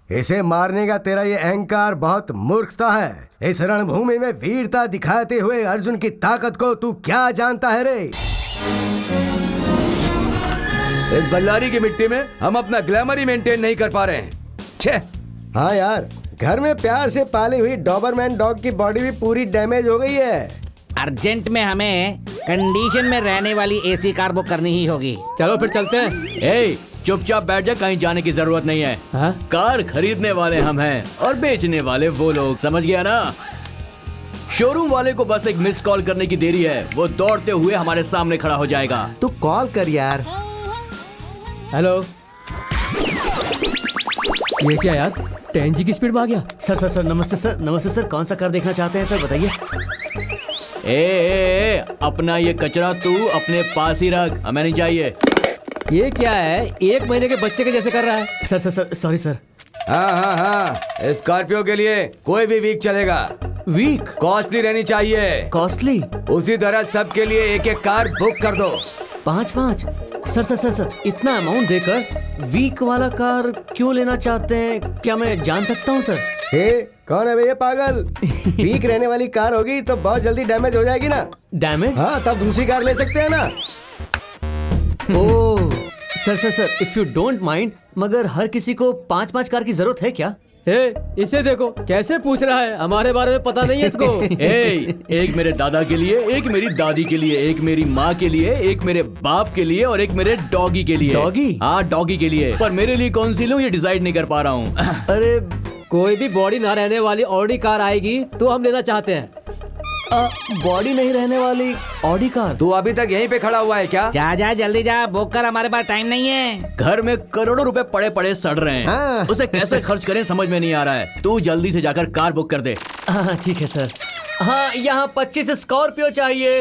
इसे मारने का तेरा ये अहंकार बहुत मूर्खता है। इस रणभूमि में वीरता दिखाते हुए अर्जुन की ताकत को तू क्या जानता है रे? इस बल्लारी की मिट्टी में हम अपना ग्लैमर ही मेंटेन नहीं कर पा रहे हैं। छे। हाँ यार, घर में प्यार से पाली हुई डॉबरमैन डॉग की बॉडी भी पूरी डैमेज हो गई है। अर्जेंट में हमें कंडीशन में रहने वाली एसी कार बुक करनी ही होगी। चलो फिर चलते हैं। ए चुपचाप बैठ जा, कहीं जाने की जरूरत नहीं है। हाँ? कार खरीदने वाले हम हैं और बेचने वाले वो लोग, समझ गया ना? शोरूम वाले को बस एक मिस कॉल करने की देरी है, वो दौड़ते हुए हमारे सामने खड़ा हो जाएगा। तू कॉल कर यार। हेलो। ये क्या यार, 10G की स्पीड में आ गया। सर नमस्ते सर। नमस्ते सर, कौन सा कार देखना चाहते हैं सर, बताइए। ए, अपना ये कचरा तू अपने पास ही रख, हमें नहीं चाहिए। ये क्या है, 1 महीने के बच्चे के जैसे कर रहा है। Sir sorry sir. हाँ, स्कॉर्पियो के लिए कोई भी वीक चलेगा। वीक? कॉस्टली रहनी चाहिए। कॉस्टली? उसी तरह सबके लिए एक एक कार बुक कर दो। 5-5? सर इतना अमाउंट देकर वीक वाला कार क्यों लेना चाहते हैं, क्या मैं जान सकता हूँ सर? कौन है भैया पागल? वीक रहने वाली कार होगी तो बहुत जल्दी डैमेज हो जाएगी ना। डैमेज? हाँ, तब दूसरी कार ले सकते हैं ना। Oh sir if you don't mind, मगर हर किसी को 5-5 कार की जरूरत है क्या? इसे देखो कैसे पूछ रहा है, हमारे बारे में पता नहीं है इसको। एक मेरे दादा के लिए, एक मेरी दादी के लिए, एक मेरी माँ के लिए, एक मेरे बाप के लिए और एक मेरे डॉगी के लिए। डॉगी? हाँ डॉगी के लिए, पर मेरे लिए कौन सी लूं ये डिसाइड नहीं कर पा रहा हूँ। अरे कोई भी बॉडी ना रहने वाली ऑडी कार आएगी तो हम लेना चाहते हैं। बॉडी नहीं रहने वाली ऑडी कार? तू अभी तक यहीं पे खड़ा हुआ है क्या? जा जल्दी जा, बुक कर, हमारे पास टाइम नहीं है। घर में करोड़ों रुपए पड़े पड़े सड़ रहे हैं। हाँ। उसे कैसे खर्च करें समझ में नहीं आ रहा है। तू जल्दी से जाकर कार बुक कर दे। हाँ ठीक है सर। हाँ यहाँ 25 स्कॉर्पियो चाहिए।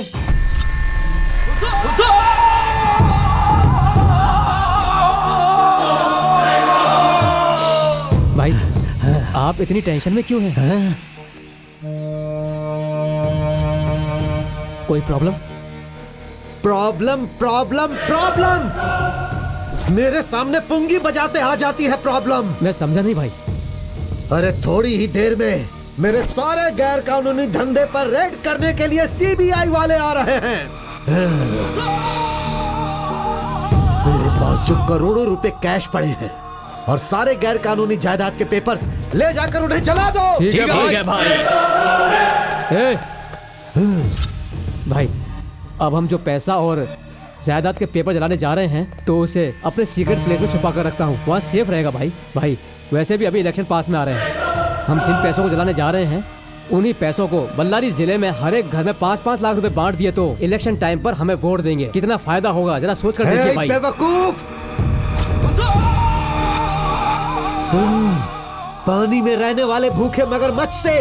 भाई आप इतनी टेंशन में क्यों हैं? कोई प्रॉब्लम? प्रॉब्लम प्रॉब्लम प्रॉब्लम, मेरे सामने पुंगी बजाते आ जाती है प्रॉब्लम। मैं समझा नहीं भाई। अरे थोड़ी ही देर में मेरे सारे गैर कानूनी धंधे पर रेड करने के लिए सीबीआई वाले आ रहे हैं। मेरे पास जो करोड़ों रुपए कैश पड़े हैं और सारे गैर कानूनी जायदाद के पेपर्स, ले जाकर उन्हें जला दो। ठीक है भाई। भाई अब हम जो पैसा और जायदाद के पेपर जलाने जा रहे हैं तो उसे अपने सीक्रेट प्लेस में छुपा कर रखता हूँ, वहाँ सेफ रहेगा भाई। वैसे भी अभी इलेक्शन पास में आ रहे हैं, हम जिन पैसों को जलाने जा रहे हैं उन्हीं पैसों को बल्लारी जिले में हर एक घर में 5-5 लाख रुपए बांट दिए तो इलेक्शन टाइम पर हमें वोट देंगे। कितना फायदा होगा जरा सोच कर देखिए भाई। बेवकूफ, सुन, पानी में रहने वाले भूखे मगरमच्छ से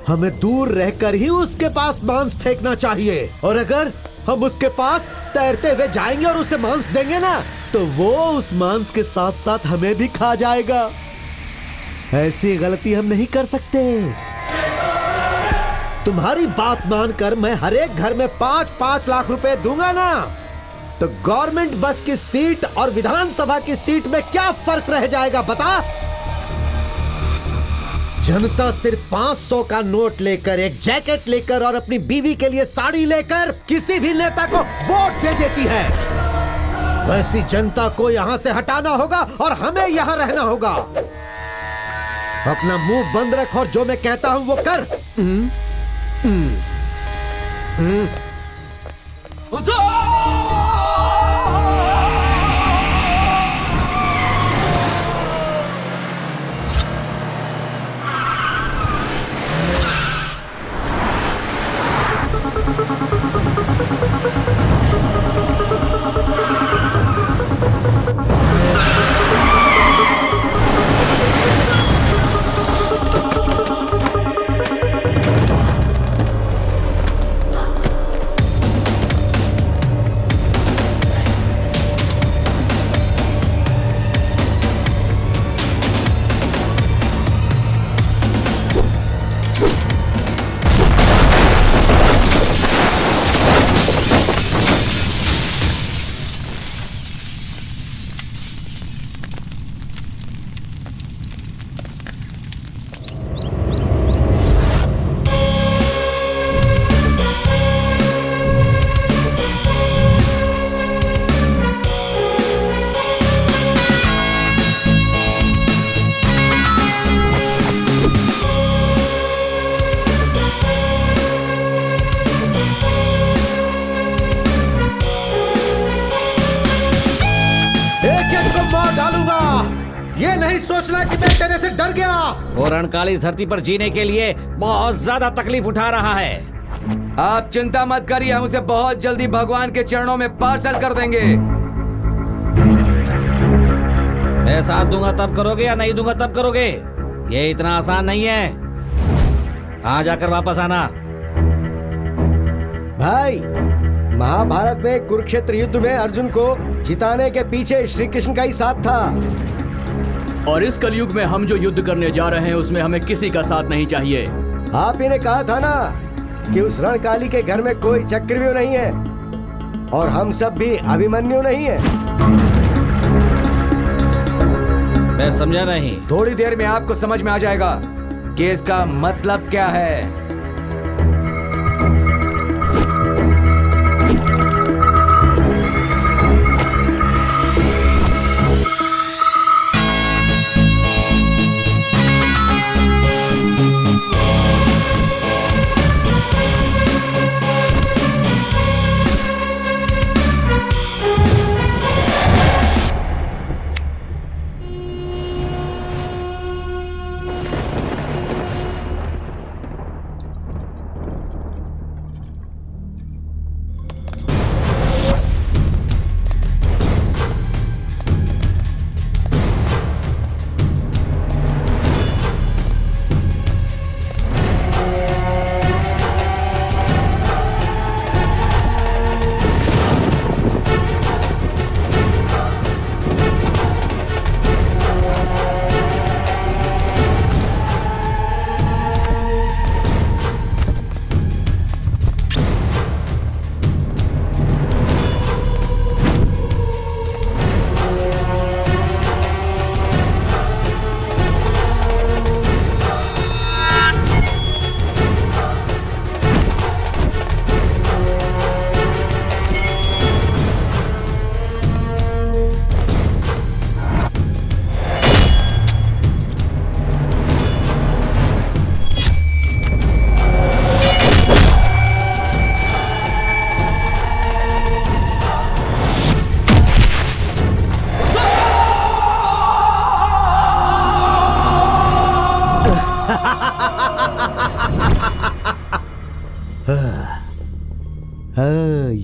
हमें दूर रहकर ही उसके पास मांस फेंकना चाहिए, और अगर हम उसके पास तैरते हुए जाएंगे और उसे मांस देंगे ना तो वो उस मांस के साथ साथ हमें भी खा जाएगा। ऐसी गलती हम नहीं कर सकते। तुम्हारी बात मानकर मैं हर एक घर में 5-5 लाख रुपए दूंगा ना, तो गवर्नमेंट बस की सीट और विधानसभा की सीट में क्या फर्क रह जाएगा बता? जनता सिर्फ 500 का नोट लेकर, एक जैकेट लेकर और अपनी बीवी के लिए साड़ी लेकर किसी भी नेता को वोट दे देती है। वैसी जनता को यहां से हटाना होगा और हमें यहां रहना होगा। अपना मुंह बंद रख और जो मैं कहता हूं वो कर। ये नहीं सोचना कि मैं तेरे से डर गया। वो रणकाली इस धरती पर जीने के लिए बहुत ज्यादा तकलीफ उठा रहा है। आप चिंता मत करिए, हम उसे बहुत जल्दी भगवान के चरणों में पार्सल कर देंगे। मैं साथ दूंगा तब करोगे या नहीं दूंगा तब करोगे? ये इतना आसान नहीं है। आ जाकर वापस आना। भाई, महाभारत में कुरुक्षेत्र युद्ध में अर्जुन को जिताने के पीछे श्री कृष्ण का ही साथ था। और इस कलयुग में हम जो युद्ध करने जा रहे हैं उसमें हमें किसी का साथ नहीं चाहिए। आप ही ने कहा था ना कि उस रणकाली के घर में कोई चक्रव्यूह नहीं है और हम सब भी अभिमन्यु नहीं है। मैं समझा नहीं। थोड़ी देर में आपको समझ में आ जाएगा। कि इसका मतलब क्या है।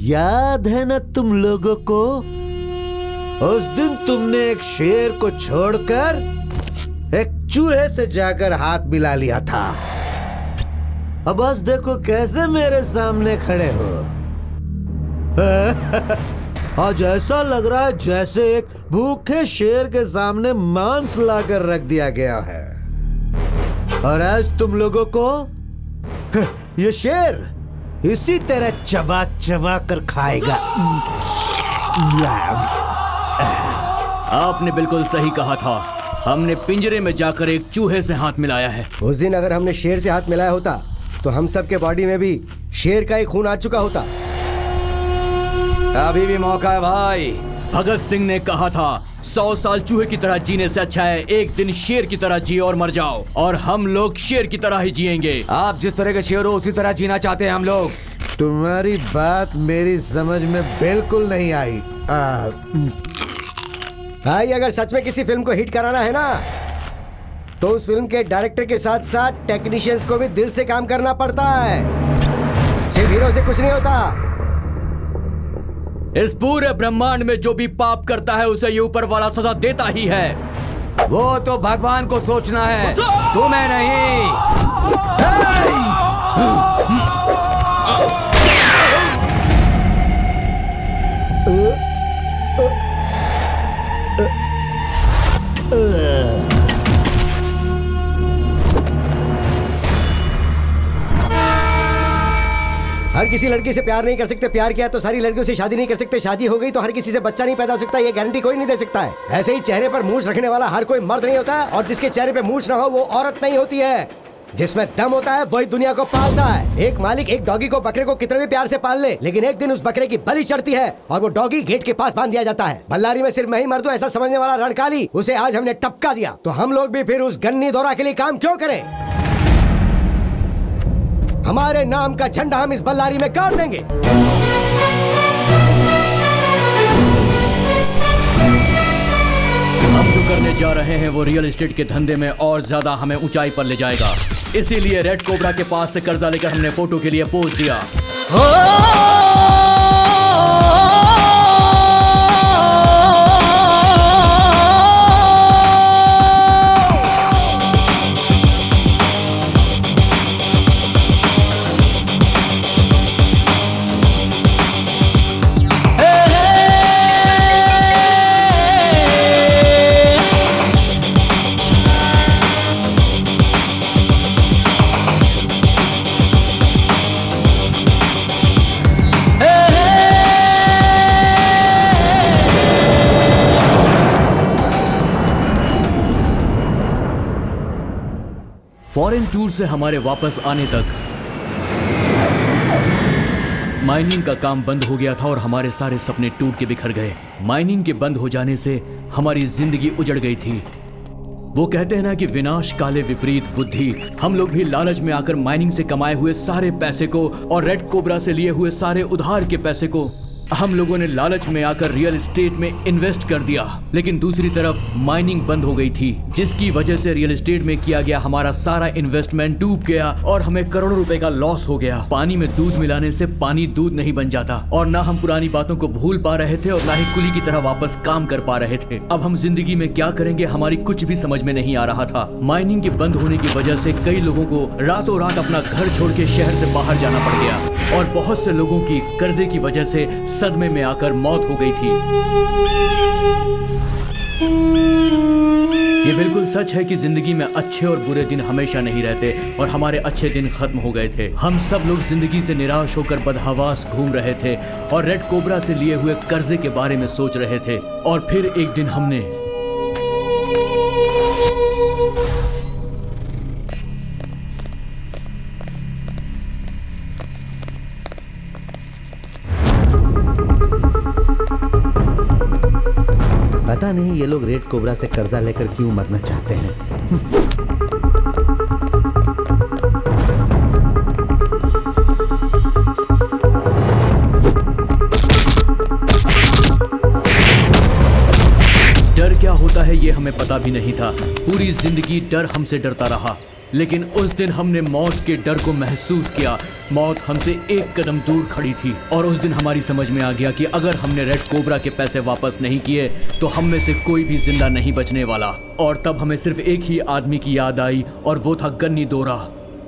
याद है ना तुम लोगों को, उस दिन तुमने एक शेर को छोड़कर एक चूहे से जाकर हाथ मिला लिया था। अब बस देखो कैसे मेरे सामने खड़े हो। आज ऐसा लग रहा है जैसे एक भूखे शेर के सामने मांस लाकर रख दिया गया है, और आज तुम लोगों को ये शेर इसी तरह चबा चबा कर खाएगा। आपने बिल्कुल सही कहा था, हमने पिंजरे में जाकर एक चूहे से हाथ मिलाया है। उस दिन अगर हमने शेर से हाथ मिलाया होता तो हम सब के बॉडी में भी शेर का ही खून आ चुका होता। अभी भी मौका है भाई। भगत सिंह ने कहा था 100 साल चूहे की तरह जीने से अच्छा है एक दिन शेर की तरह जिए और मर जाओ, और हम लोग शेर की तरह ही जिएंगे। आप जिस तरह के शेर हो उसी तरह जीना चाहते हैं हम लोग। तुम्हारी बात मेरी समझ में बिल्कुल नहीं आई। भाई अगर सच में किसी फिल्म को हिट कराना है ना, तो उस फिल्म के डायरेक्टर के साथ साथ टेक्नीशियंस को भी दिल से काम करना पड़ता है, सिर्फ हीरो से कुछ नहीं होता। इस पूरे ब्रह्मांड में जो भी पाप करता है उसे ये ऊपर वाला सजा देता ही है। वो तो भगवान को सोचना है, तुम्हें नहीं। हर किसी लड़की से प्यार नहीं कर सकते, प्यार किया तो सारी लड़कियों से शादी नहीं कर सकते, शादी हो गई तो हर किसी से बच्चा नहीं पैदा हो सकता, ये गारंटी कोई नहीं दे सकता है। ऐसे ही चेहरे पर मूंछ रखने वाला हर कोई मर्द नहीं होता, और जिसके चेहरे पे मूंछ ना हो वो औरत नहीं होती है। जिसमें दम होता है वही दुनिया को पालता है। एक मालिक एक डॉगी को, बकरे को कितने भी प्यार से पाल ले, लेकिन एक दिन उस बकरे की बलि चढ़ती है और वो डॉगी गेट के पास बांध दिया जाता है। बल्लारी में सिर्फ मैं ही मर्द हूं ऐसा समझने वाला रणकाली, उसे आज हमने टपका दिया, तो हम लोग भी फिर उस गन्नी दौरा के लिए काम क्यों करें? हमारे नाम का झंडा हम इस बल्लारी में गाड़ देंगे। हम जो करने जा रहे हैं वो रियल एस्टेट के धंधे में और ज्यादा हमें ऊंचाई पर ले जाएगा। इसीलिए रेड कोबरा के पास से कर्जा लेकर हमने फोटो के लिए पोज दिया। फॉरेन टूर से हमारे वापस आने तक माइनिंग का काम बंद हो गया था और हमारे सारे सपने टूट के बिखर गए। माइनिंग के बंद हो जाने से हमारी जिंदगी उजड़ गई थी। वो कहते हैं ना कि विनाश काले विपरीत बुद्धि। हम लोग भी लालच में आकर माइनिंग से कमाए हुए सारे पैसे को और रेड कोबरा से लिए हुए सारे उधार के पैसे को हम लोगों ने लालच में आकर रियल एस्टेट में इन्वेस्ट कर दिया। लेकिन दूसरी तरफ माइनिंग बंद हो गई थी, जिसकी वजह से रियल एस्टेट में किया गया हमारा सारा इन्वेस्टमेंट डूब गया और हमें करोड़ों रुपए का लॉस हो गया। पानी में दूध मिलाने से पानी दूध नहीं बन जाता और ना हम पुरानी बातों को भूल पा रहे थे और ना ही कुली की तरह वापस काम कर पा रहे थे। अब हम जिंदगी में क्या करेंगे हमारी कुछ भी समझ में नहीं आ रहा था। माइनिंग के बंद होने की वजह से कई लोगों को रातों रात अपना घर छोड़ के शहर से बाहर जाना पड़ गया और बहुत से लोगों की कर्जे की वजह से सदमे में आकर मौत हो गई थी। ये बिल्कुल सच है कि जिंदगी में अच्छे और बुरे दिन हमेशा नहीं रहते और हमारे अच्छे दिन खत्म हो गए थे। हम सब लोग जिंदगी से निराश होकर बदहवास घूम रहे थे और रेड कोबरा से लिए हुए कर्जे के बारे में सोच रहे थे। और फिर एक दिन हमने पता नहीं ये लोग रेड कोबरा से कर्जा लेकर क्यों मरना चाहते हैं। डर क्या होता है ये हमें पता भी नहीं था। पूरी जिंदगी डर हमसे डरता रहा, लेकिन उस दिन हमने मौत के डर को महसूस किया। मौत हमसे एक कदम दूर खड़ी थी और उस दिन हमारी समझ में आ गया कि अगर हमने रेड कोबरा के पैसे वापस नहीं किए तो हम में से कोई भी जिंदा नहीं बचने वाला। और तब हमें सिर्फ एक ही आदमी की याद आई और वो था गन्नी दोरा।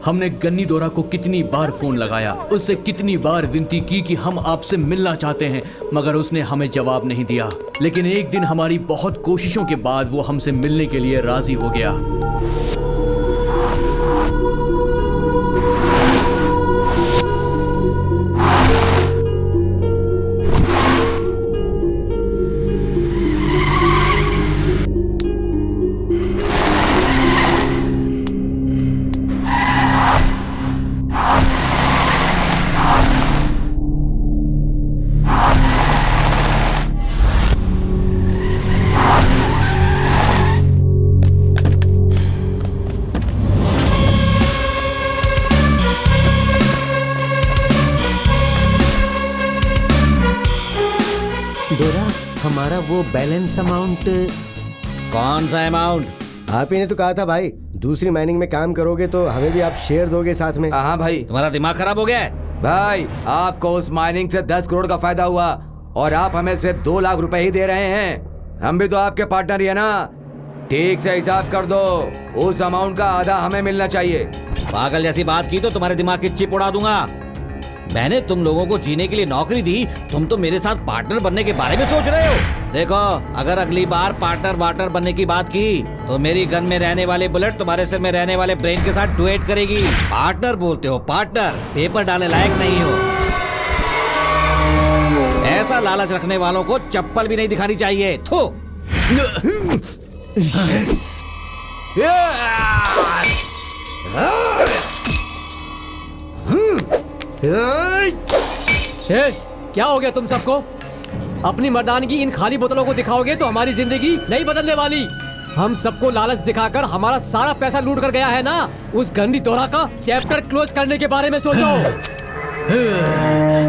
हमने गन्नी दोरा को कितनी बार फोन लगाया, उससे कितनी बार विनती की कि हम आपसे मिलना चाहते हैं, मगर उसने हमें जवाब नहीं दिया। लेकिन एक दिन हमारी बहुत कोशिशों के बाद वो हमसे मिलने के लिए राजी हो गया। दोरा, हमारा वो बैलेंस अमाउंट। कौन सा अमाउंट? आप ही ने तो कहा था भाई, दूसरी माइनिंग में काम करोगे तो हमें भी आप शेयर दोगे साथ में। हाँ भाई। तुम्हारा दिमाग खराब हो गया है? भाई आपको उस माइनिंग से 10 करोड़ का फायदा हुआ और आप हमें सिर्फ 2 लाख रुपए ही दे रहे हैं। हम भी तो आपके पार्टनर ही है ना। ठीक से हिसाब कर दो, उस अमाउंट का आधा हमें मिलना चाहिए। पागल जैसी बात की तो तुम्हारे दिमाग की चिप उड़ा दूंगा। मैंने तुम लोगों को जीने के लिए नौकरी दी, तुम तो मेरे साथ पार्टनर बनने के बारे में सोच रहे हो। देखो, अगर अगली बार पार्टनर बनने की बात की तो मेरी गन में रहने वाली बुलेट तुम्हारे सिर में रहने वाले ब्रेन के साथ डुएट करेगी। पार्टनर बोलते हो पार्टनर, पेपर डालने लायक नहीं हो। ऐसा लालच रखने वालों को चप्पल भी नहीं दिखानी चाहिए। थू। क्या हो गया तुम सबको? अपनी मर्दानगी इन खाली बोतलों को दिखाओगे तो हमारी जिंदगी नहीं बदलने वाली। हम सबको लालच दिखाकर हमारा सारा पैसा लूट कर गया है ना। उस गंदी दोरा का चैप्टर क्लोज करने के बारे में सोचो।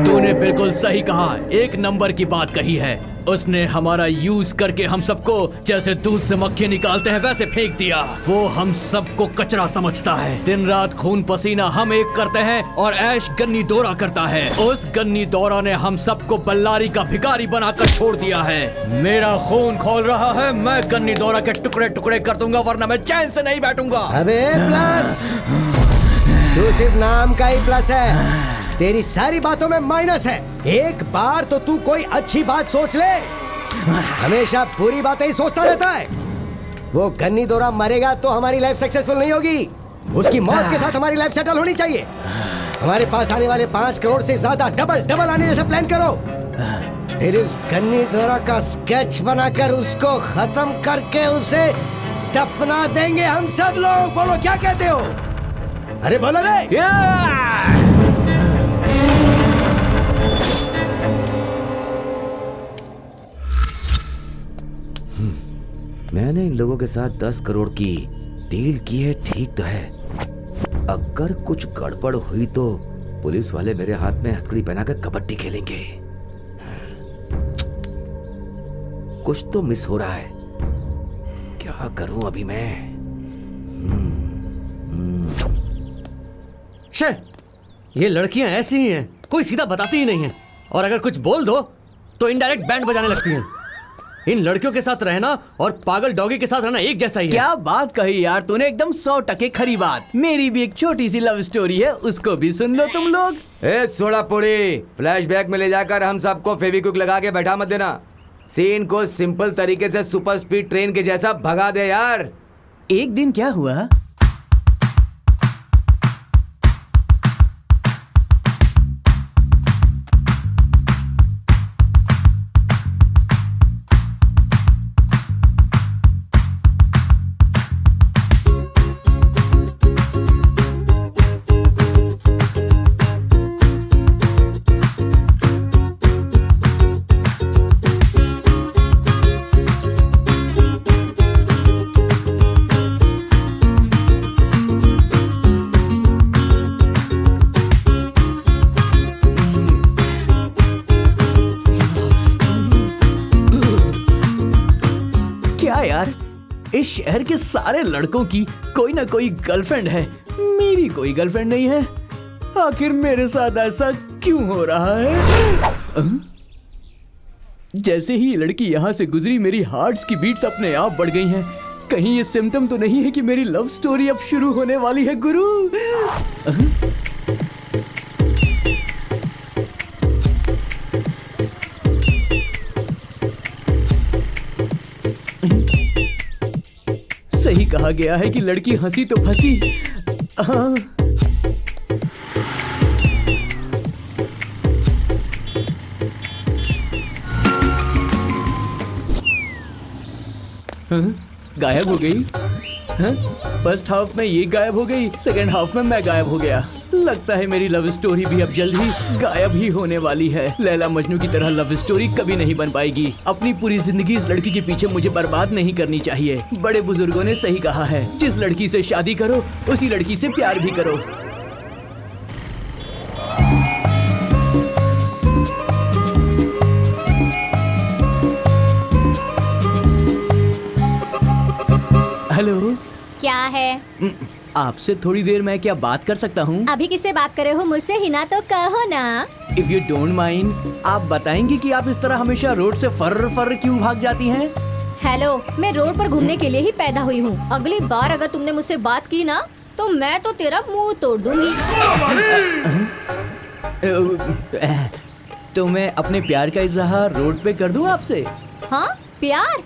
तूने बिल्कुल सही कहा, 1 नंबर की बात कही है। उसने हमारा यूज करके हम सबको जैसे दूध से मक्खी निकालते हैं वैसे फेंक दिया। वो हम सबको कचरा समझता है। दिन रात खून पसीना हम एक करते हैं और ऐश गन्नी दोरा करता है। उस गन्नी दोरा ने हम सबको बल्लारी का भिखारी बनाकर छोड़ दिया है। मेरा खून खोल रहा है, मैं गन्नी दोरा के टुकड़े टुकड़े कर दूंगा, वरना मैं चैन से नहीं बैठूंगा। अबे प्लस, तू सिर्फ नाम का ही प्लस है, तेरी सारी बातों में माइनस है। एक बार तो तू कोई अच्छी बात सोच ले, हमेशा बुरी बातें ही सोचता रहता है। वो गन्नी दोरा मरेगा तो हमारी लाइफ सक्सेसफुल नहीं होगी, उसकी मौत के साथ हमारी लाइफ सेटल होनी चाहिए। हमारे पास आने वाले 5 करोड़ से ज्यादा डबल आने जैसा प्लान करो। फिर इस गन्नी दोरा का स्केच बनाकर उसको खत्म करके उसे दफना देंगे हम सब लोग। बोलो क्या कहते हो? अरे बोलो रे। मैंने इन लोगों के साथ 10 करोड़ की डील की है, ठीक तो है। अगर कुछ गड़बड़ हुई तो पुलिस वाले मेरे हाथ में हथकड़ी पहनाकर कबड्डी खेलेंगे। कुछ तो मिस हो रहा है, क्या करूं अभी मैं? शे, ये लड़कियां ऐसी ही हैं, कोई सीधा बताती ही नहीं है, और अगर कुछ बोल दो तो इनडायरेक्ट बैंड बजाने लगती हैं। इन लड़कियों के साथ रहना और पागल डॉगी के साथ रहना एक जैसा ही है। क्या बात कही यार तूने, एकदम 100% खरी बात। मेरी भी एक छोटी सी लव स्टोरी है, उसको भी सुन लो तुम लोग। ए सोड़ा पुड़ी, फ्लैशबैक में ले जाकर हम सबको फेविक्विक लगा के बैठा मत देना। सीन को सिंपल तरीके से सुपर स्पीड ट्रेन के जैसा भगा दे यार। एक दिन क्या हुआ, इस शहर के सारे लड़कों की कोई ना कोई गर्लफ्रेंड है, मेरी कोई गर्लफ्रेंड नहीं है। आखिर मेरे साथ ऐसा क्यों हो रहा है? जैसे ही लड़की यहाँ से गुजरी मेरी हार्ट्स की बीट्स अपने आप बढ़ गई हैं। कहीं ये सिम्टम तो नहीं है कि मेरी लव स्टोरी अब शुरू होने वाली है गुरु? सही कहा गया है कि लड़की हंसी तो फंसी। गायब हो गई। फर्स्ट हाफ में ये गायब हो गई, सेकंड हाफ में मैं गायब हो गया। लगता है मेरी लव स्टोरी भी अब जल्द ही गायब ही होने वाली है। लैला मजनू की तरह लव स्टोरी कभी नहीं बन पाएगी। अपनी पूरी जिंदगी इस लड़की के पीछे मुझे बर्बाद नहीं करनी चाहिए। बड़े बुजुर्गों ने सही कहा है, जिस लड़की से शादी करो उसी लड़की से प्यार भी करो। हेलो, क्या है? आपसे थोड़ी देर मैं क्या बात कर सकता हूँ? अभी किससे बात कर रहे हो? मुझसे ही ना, तो कहो ना। इफ यू डोंट माइंड, आप बताएंगी कि आप इस तरह हमेशा रोड से फर्र फर्र क्यों भाग जाती हैं? हेलो, मैं रोड पर घूमने के लिए ही पैदा हुई हूँ। अगली बार अगर तुमने मुझसे बात की ना तो मैं तो तेरा मुंह तोड़ दूंगी। तो मैं अपने प्यार का इजहार रोड पे कर दूं आपसे? हाँ, प्यार?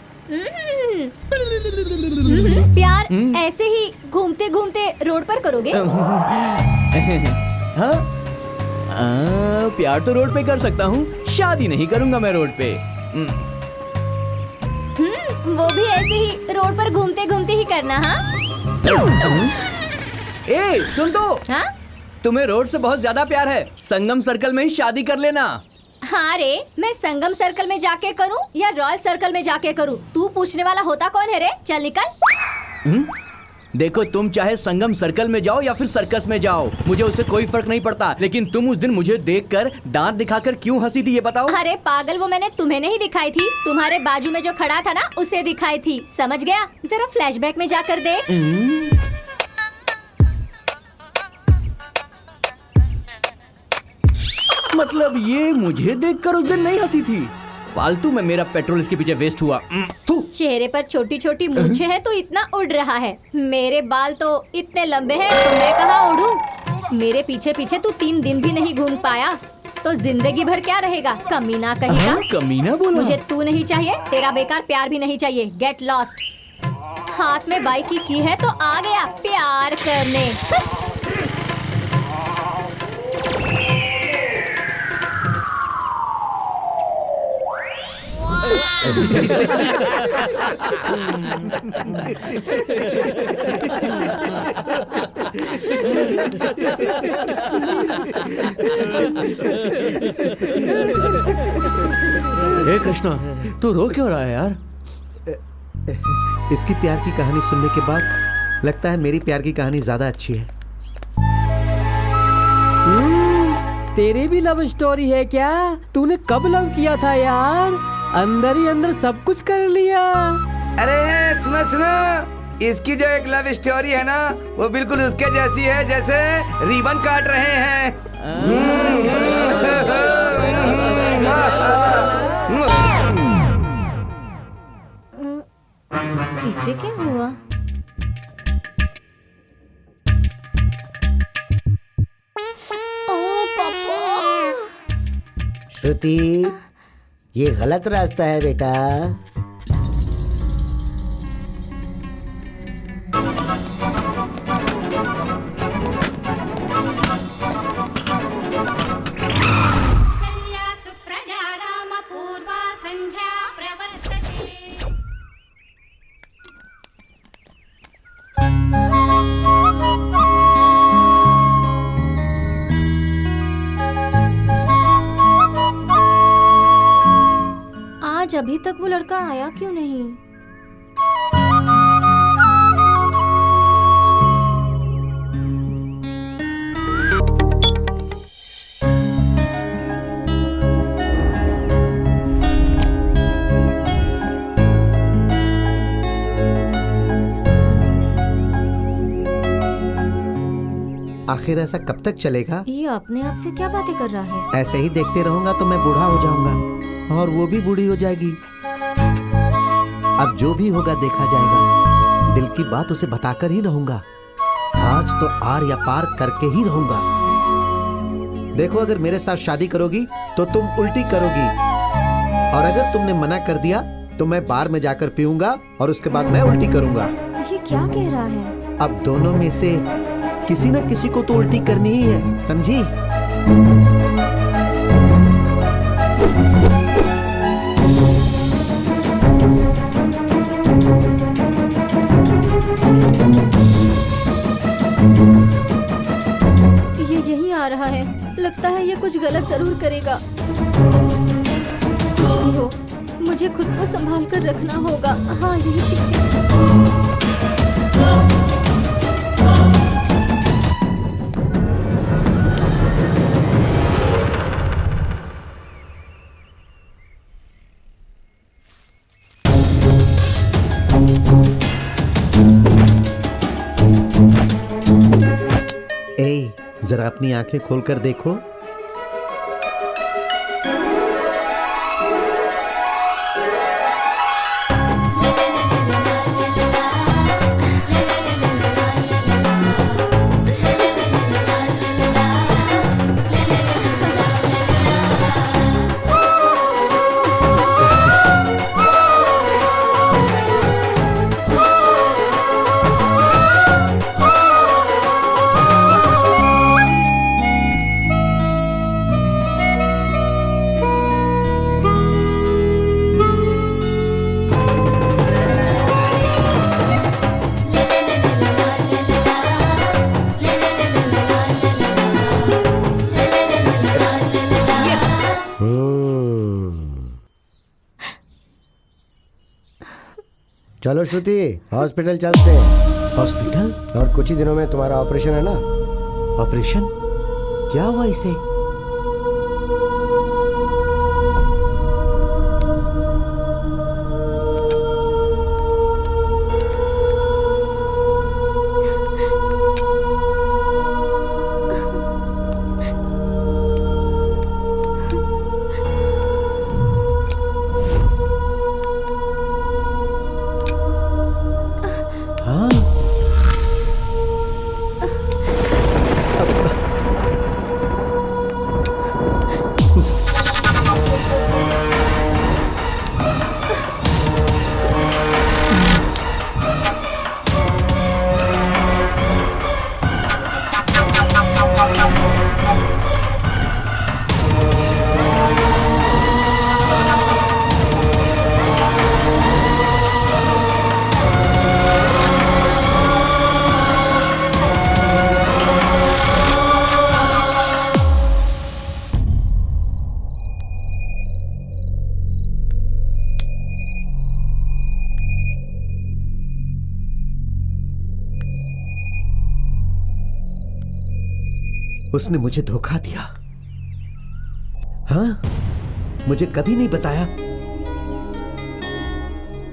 प्यार ऐसे ही घूमते घूमते रोड पर करोगे? हाँ, प्यार तो रोड पे कर सकता हूँ, शादी नहीं करूंगा मैं रोड पे। वो भी ऐसे ही रोड पर घूमते घूमते ही करना। हाँ, ए सुन तो, हाँ? तुम्हें रोड से बहुत ज्यादा प्यार है, संगम सर्कल में ही शादी कर लेना। हाँ रे, मैं संगम सर्कल में जाके करूँ या रॉयल सर्कल में जाके करूँ? तू पूछने वाला होता कौन है रे? चल निकल। देखो, तुम चाहे संगम सर्कल में जाओ या फिर सर्कस में जाओ, मुझे उससे कोई फर्क नहीं पड़ता। लेकिन तुम उस दिन मुझे देखकर दांत दिखाकर क्यों हंसी थी ये बताओ? अरे पागल, वो मैंने तुम्हें नहीं दिखाई थी, तुम्हारे बाजू में जो खड़ा था ना उसे दिखाई थी। समझ गया? जरा फ्लैशबैक में जाकर देख। मतलब ये मुझे देखकर उस दिन नहीं हंसी थी? फालतू में मेरा पेट्रोल इसके पीछे वेस्ट हुआ। चेहरे पर छोटी छोटी मूंछें हैं तो इतना उड़ रहा है, मेरे बाल तो इतने लंबे हैं तो मैं कहाँ उड़ूं? मेरे पीछे पीछे तू 3 दिन भी नहीं घूम पाया तो जिंदगी भर क्या रहेगा? कमीना कहीं का। कमीना बोला? मुझे तू नहीं चाहिए, तेरा बेकार प्यार भी नहीं चाहिए। Get lost. हाथ में बाइक की है तो आ गया प्यार करने। हे कृष्णा, तू रो क्यों रहा है यार? इसकी प्यार की कहानी सुनने के बाद लगता है मेरी प्यार की कहानी ज्यादा अच्छी है। तेरी भी लव स्टोरी है क्या? तूने कब लव किया था यार? अंदर ही अंदर सब कुछ कर लिया। अरे सुनो सुनो, इसकी जो एक लव स्टोरी है ना, वो बिल्कुल उसके जैसी है जैसे रिबन काट रहे हैं। इससे क्या हुआ? ओ पापा। श्रुति, ये गलत रास्ता है बेटा। सुप्रजा राम पूर्वा संध्या प्रवर्तते। आज अभी तक वो लड़का आया क्यों नहीं? आखिर ऐसा कब तक चलेगा? ये अपने आप से क्या बातें कर रहा है? ऐसे ही देखते रहूंगा तो मैं बूढ़ा हो जाऊंगा और वो भी बूढ़ी हो जाएगी। अब जो भी होगा देखा जाएगा। दिल की बात उसे बताकर ही रहूंगा। आज तो आर या पार करके ही रहूंगा। देखो, अगर मेरे साथ शादी करोगी तो तुम उल्टी करोगी, और अगर तुमने मना कर दिया तो मैं बार में जाकर पीऊंगा और उसके बाद मैं उल्टी करूंगा। ये क्या कह रहा है? अब दोनों में से किसी न किसी को तो उल्टी करनी ही है, समझी? ये यहीं आ रहा है। लगता है ये कुछ गलत जरूर करेगा। कुछ भी हो, मुझे खुद को संभाल कर रखना होगा। हाँ, यही ठीक है। ए, जरा अपनी आंखें खोलकर देखो। चलो श्रुति, हॉस्पिटल चलते हैं। हॉस्पिटल? और कुछ ही दिनों में तुम्हारा ऑपरेशन है ना? ऑपरेशन? क्या हुआ इसे? उसने मुझे धोखा दिया। हाँ, मुझे कभी नहीं बताया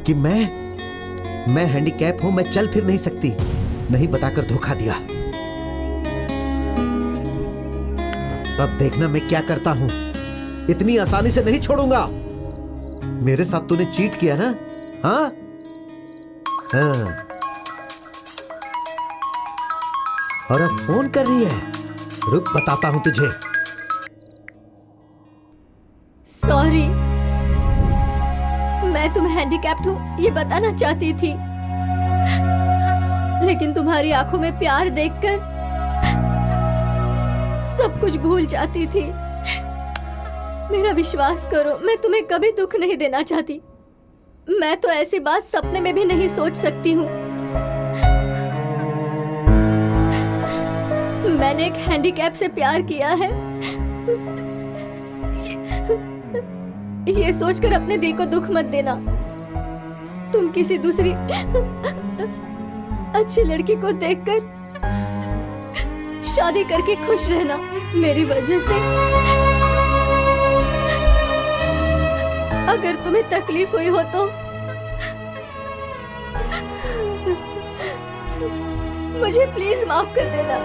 कि मैं हैंडीकैप हूं, मैं चल फिर नहीं सकती। नहीं बताकर धोखा दिया। अब देखना मैं क्या करता हूं। इतनी आसानी से नहीं छोड़ूंगा। मेरे साथ तूने चीट किया ना? हाँ हाँ। और अब फोन कर रही है। रुक, बताता हूं तुझे। सॉरी, मैं तुम हैंडीकैप्ड हूँ ये बताना चाहती थी, लेकिन तुम्हारी आंखों में प्यार देखकर सब कुछ भूल जाती थी। मेरा विश्वास करो, मैं तुम्हें कभी दुख नहीं देना चाहती। मैं तो ऐसी बात सपने में भी नहीं सोच सकती हूँ। मैंने एक हैंडीकैप से प्यार किया है, ये सोचकर अपने दिल को दुख मत देना। तुम किसी दूसरी अच्छी लड़की को देखकर शादी करके खुश रहना। मेरी वजह से अगर तुम्हें तकलीफ हुई हो तो मुझे प्लीज माफ कर देना।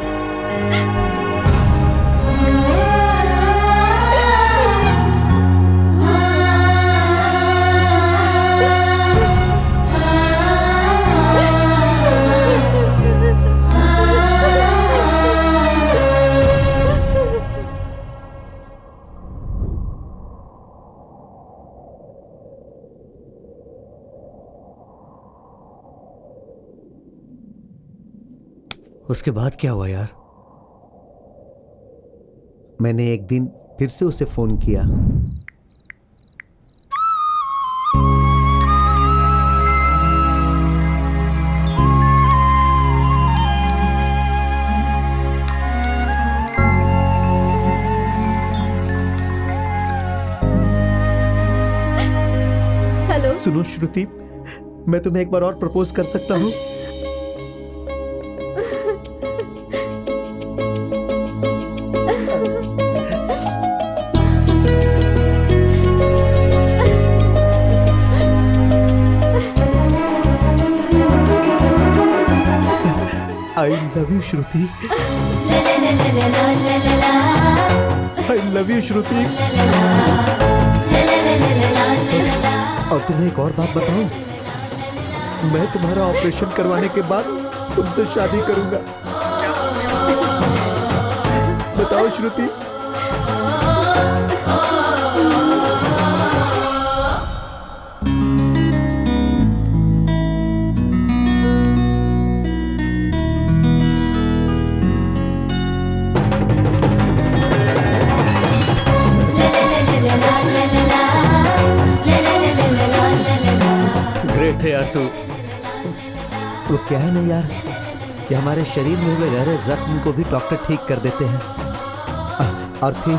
उसके बाद क्या हुआ यार? मैंने एक दिन फिर से उसे फोन किया। हेलो। सुनो श्रुति, मैं तुम्हें एक बार और प्रपोज कर सकता हूँ? I love you, Shruti. I love you, श्रुति। और तुम्हें एक और बात बताऊं? मैं तुम्हारा ऑपरेशन करवाने के बाद तुमसे शादी करूंगा। बताओ श्रुति। ग्रेट है यार तू। वो क्या है ना यार, कि हमारे शरीर में हुए गहरे जख्म को भी डॉक्टर ठीक कर देते हैं। और फिर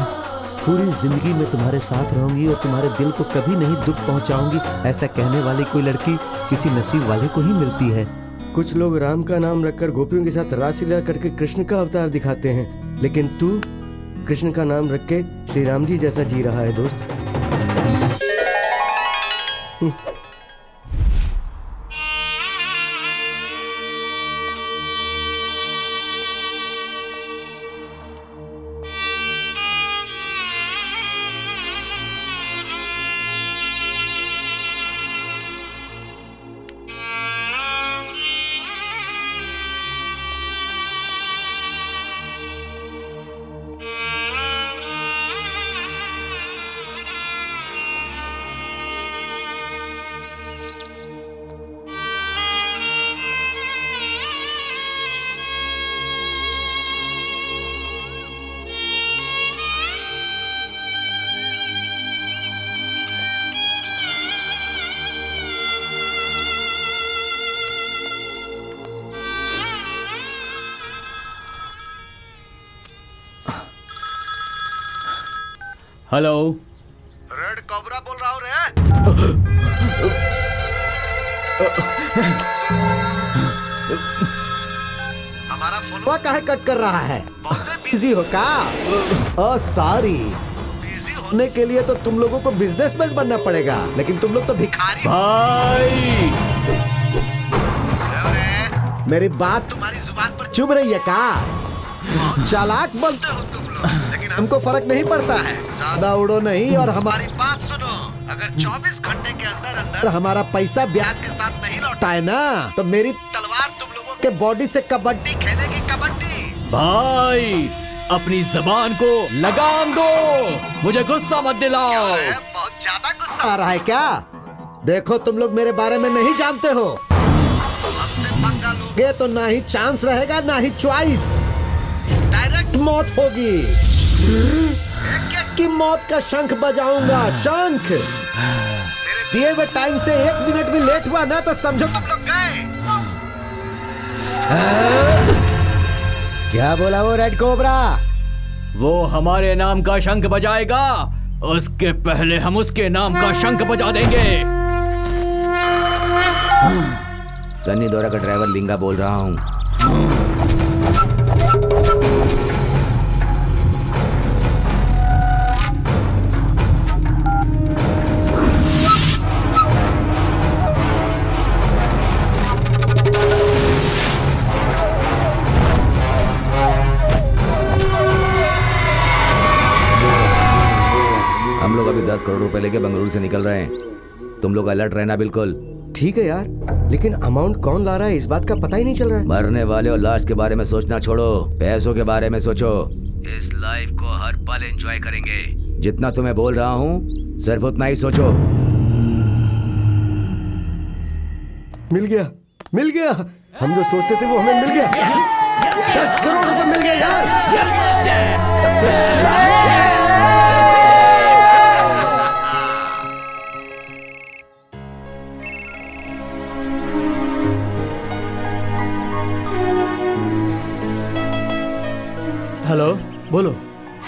पूरी जिंदगी में तुम्हारे साथ रहूंगी और तुम्हारे दिल को कभी नहीं दुख पहुंचाऊंगी, ऐसा कहने वाली कोई लड़की किसी नसीब वाले को ही मिलती है। कुछ लोग राम का नाम रखकर गोपियों के साथ रासलीला करके कृष्ण का अवतार दिखाते हैं, लेकिन तू कृष्ण का नाम रख के श्री राम जी जैसा जी रहा है दोस्त। हेलो, रेड कोबरा बोल रहा हूँ रे। हमारा फोनवा काहे कट कर रहा है? बिजी हो का? सॉरी, बिजी होने के लिए तो तुम लोगों को बिजनेसमैन बनना पड़ेगा, लेकिन तुम लोग तो भिखारी। भाई मेरी बात तुम्हारी जुबान पर चुभ रही है का? चालाक बनते हो तुम लोग, लेकिन हमको फर्क नहीं पड़ता है। ज्यादा उड़ो नहीं और हमारी बात सुनो। अगर 24 घंटे के अंदर अंदर हमारा पैसा ब्याज के साथ नहीं लौटाए ना, तो मेरी तलवार तुम लोगों के बॉडी से कबड्डी खेलेगी, कबड्डी। भाई अपनी जबान को लगाम दो, मुझे गुस्सा मत दिलाओ। बहुत ज्यादा गुस्सा आ रहा है क्या? देखो तुम लोग मेरे बारे में नहीं जानते हो। हमसे पंगा लोगे तो ना ही चांस रहेगा ना ही चॉइस, डायरेक्ट मौत होगी। एक एक की मौत का शंख बजाऊंगा, शंख। मेरे दिए हुए टाइम से 1 मिनट भी लेट हुआ ना तो समझो तुम लोग गए। क्या बोला वो रेड कोबरा? वो हमारे नाम का शंख बजाएगा, उसके पहले हम उसके नाम का शंख बजा देंगे। गन्नी दौरा का ड्राइवर लिंगा बोल रहा हूँ। हम लोग अभी 10 करोड़ रुपए लेके बंगलुरु से निकल रहे हैं। तुम लोग अलर्ट रहना बिल्कुल। ठीक है यार, लेकिन अमाउंट कौन ला रहा है इस बात का पता ही नहीं चल रहा है। मरने वाले और लाश के बारे में सोचना छोड़ो, पैसों के बारे में सोचो। इस लाइफ को हर पल एंजॉय करेंगे। जितना तुम्हें बोल रहा हूँ सिर्फ उतना ही सोचो। मिल गया, मिल गया। हम जो सोचते थे वो हमें मिल गया। 10 करोड़ रुपए मिल गया यार। हेलो, बोलो।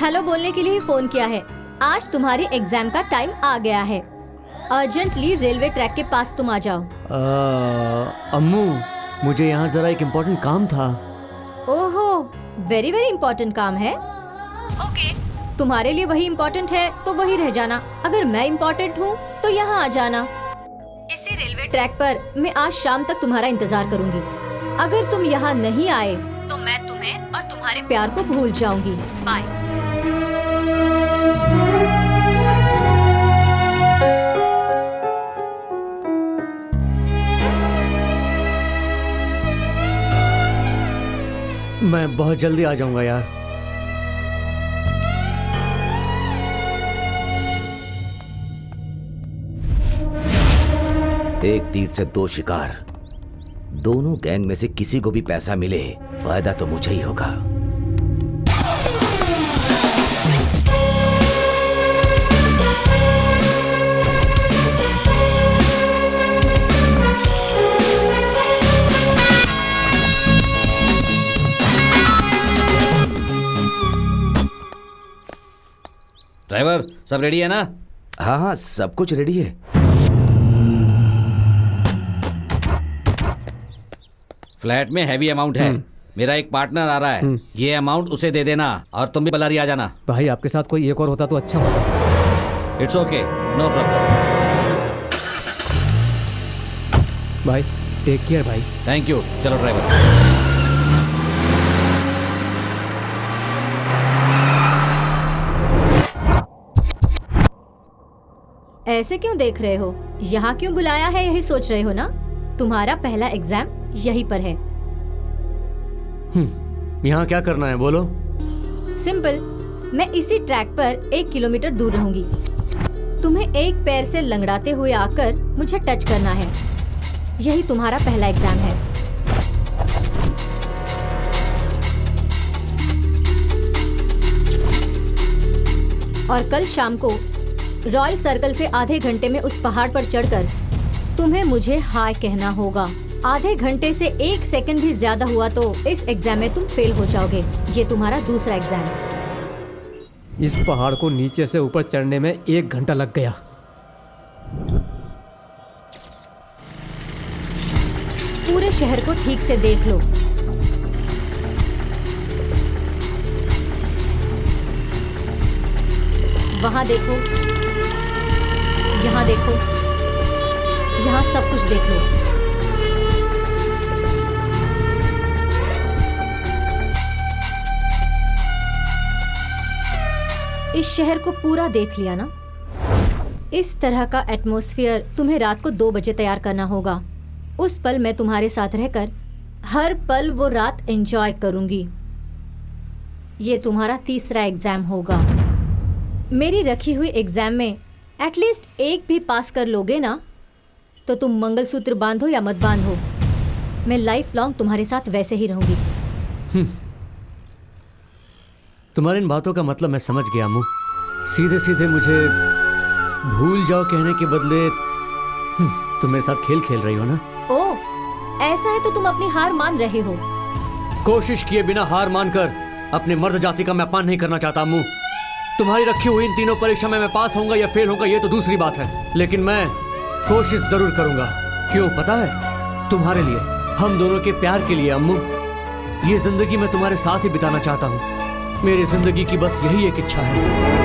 हेलो बोलने के लिए ही फोन किया है। आज तुम्हारी एग्जाम का टाइम आ गया है। अर्जेंटली रेलवे ट्रैक के पास तुम आ जाओ। अम्मू, मुझे यहाँ जरा एक इम्पोर्टेंट काम था। ओहो, वेरी वेरी इम्पोर्टेंट काम है। ओके, तुम्हारे लिए वही इम्पोर्टेंट है तो वही रह जाना। अगर मैं इम्पोर्टेंट हूँ तो यहाँ आ जाना। इसी रेलवे ट्रैक पर मैं आज शाम तक तुम्हारा इंतजार करूंगी। अगर तुम यहाँ नहीं आए तो मैं तुम्हें और तुम्हारे प्यार को भूल जाऊंगी। बाय। मैं बहुत जल्दी आ जाऊंगा यार। एक तीर से 2 शिकार। दोनों गैंग में से किसी को भी पैसा मिले, फायदा तो मुझे ही होगा। ड्राइवर, सब रेडी है ना? हाँ हाँ, सब कुछ रेडी है। फ्लैट में हैवी अमाउंट है। मेरा एक पार्टनर आ रहा है, ये अमाउंट उसे दे देना और तुम भी बलारी आ जाना। भाई आपके साथ कोई एक और होता तो अच्छा होता। It's okay, no problem. भाई टेक केयर भाई। Thank you. चलो ड्राइवर। ऐसे क्यों देख रहे हो? यहाँ क्यों बुलाया है यही सोच रहे हो ना? तुम्हारा पहला एग्जाम यहीं पर है। यहाँ क्या करना है बोलो? सिंपल, मैं इसी ट्रैक पर 1 किलोमीटर दूर रहूंगी। तुम्हें एक पैर से लंगड़ाते हुए आकर मुझे टच करना है। यही तुम्हारा पहला एग्जाम है। और कल शाम को रॉयल सर्कल से आधे घंटे में उस पहाड़ पर चढ़कर तुम्हें मुझे हाय कहना होगा। आधे घंटे से 1 सेकंड भी ज्यादा हुआ तो इस एग्जाम में तुम फेल हो जाओगे। ये तुम्हारा दूसरा एग्जाम है। इस पहाड़ को नीचे से ऊपर चढ़ने में 1 घंटा लग गया। पूरे शहर को ठीक से देख लो। वहाँ देखो, यहाँ देखो, यहाँ सब कुछ देख लो। इस शहर को पूरा देख लिया ना? इस तरह का एटमॉस्फेयर तुम्हें रात को 2 बजे तैयार करना होगा। उस पल मैं तुम्हारे साथ रहकर हर पल वो रात एंजॉय करूंगी। ये तुम्हारा तीसरा एग्जाम होगा। मेरी रखी हुई एग्जाम में एटलीस्ट एक भी पास कर लोगे ना, तो तुम मंगलसूत्र बांधो या मत बांधो, मैं लाइफ लॉन्ग तुम्हारे साथ वैसे ही रहूंगी। तुम्हारी इन बातों का मतलब मैं समझ गया अम्मू। सीधे सीधे मुझे भूल जाओ कहने के बदले तुम मेरे साथ खेल खेल रही हो ना? ओह, ऐसा है तो तुम अपनी हार मान रहे हो। कोशिश किए बिना हार मानकर अपने मर्द जाति का मैं अपमान नहीं करना चाहता अम्मू। तुम्हारी रखी हुई इन तीनों परीक्षा में मैं पास होऊंगा या फेल होऊंगा ये तो दूसरी बात है, लेकिन मैं कोशिश जरूर करूंगा। क्यों पता है? तुम्हारे लिए, हम दोनों के प्यार के लिए अम्मू। ये जिंदगी मैं तुम्हारे साथ ही बिताना चाहता हूँ। मेरी जिंदगी की बस यही एक इच्छा है।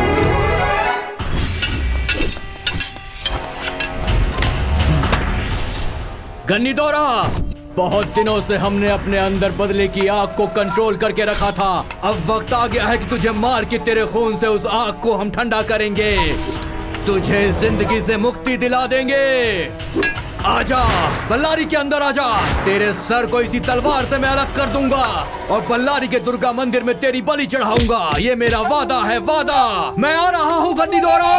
गन्नी दौरा, बहुत दिनों से हमने अपने अंदर बदले की आग को कंट्रोल करके रखा था। अब वक्त आ गया है कि तुझे मार के तेरे खून से उस आग को हम ठंडा करेंगे। तुझे जिंदगी से मुक्ति दिला देंगे। आजा, बल्लारी के अंदर आजा। तेरे सर को इसी तलवार से मैं अलग कर दूंगा और बल्लारी के दुर्गा मंदिर में तेरी बलि चढ़ाऊंगा। ये मेरा वादा है, वादा। मैं आ रहा हूँ गन्नी दौरा।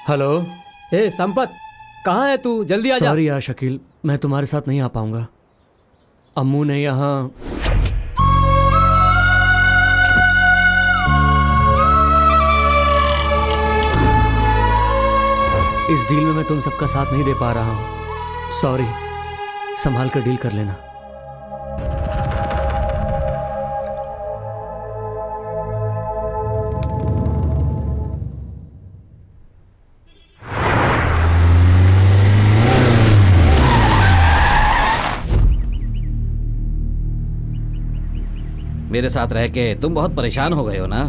हेलो। ए संपत, कहाँ है तू? जल्दी आ जा। सॉरी यार शकील, मैं तुम्हारे साथ नहीं आ पाऊंगा। अम्मू ने यहाँ इस डील में मैं तुम सबका साथ नहीं दे पा रहा हूँ। सॉरी, संभाल कर डील कर लेना। मेरे साथ रह के तुम बहुत परेशान हो गए हो ना?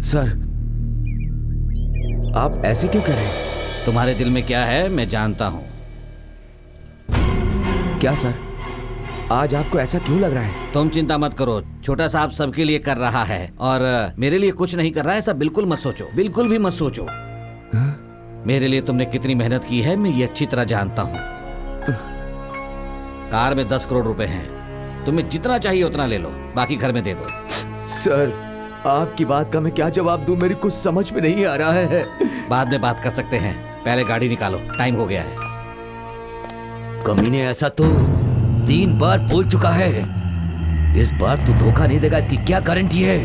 सर, आप ऐसे क्यों कर रहे हैं? तुम्हारे दिल में क्या है मैं जानता हूँ। क्या सर, आज आपको ऐसा क्यों लग रहा है? तुम चिंता मत करो, छोटा साहब सबके लिए कर रहा है और मेरे लिए कुछ नहीं कर रहा है। ऐसा बिल्कुल मत सोचो, बिल्कुल भी मत सोचो। मेरे लिए तुमने कितनी मेहनत की है मैं ये अच्छी तरह जानता हूँ। कार में 10 करोड़ रुपए हैं, तुम्हें जितना चाहिए उतना ले लो, बाकी घर में दे दो। सर, आपकी बात का मैं क्या जवाब दूं? मेरी कुछ समझ में नहीं आ रहा है। बाद में बात कर सकते हैं, पहले गाड़ी निकालो, टाइम हो गया है। कमीने ऐसा तो 3 बार बोल चुका है। इस बार तू धोखा नहीं देगा, इसकी क्या गारंटी है?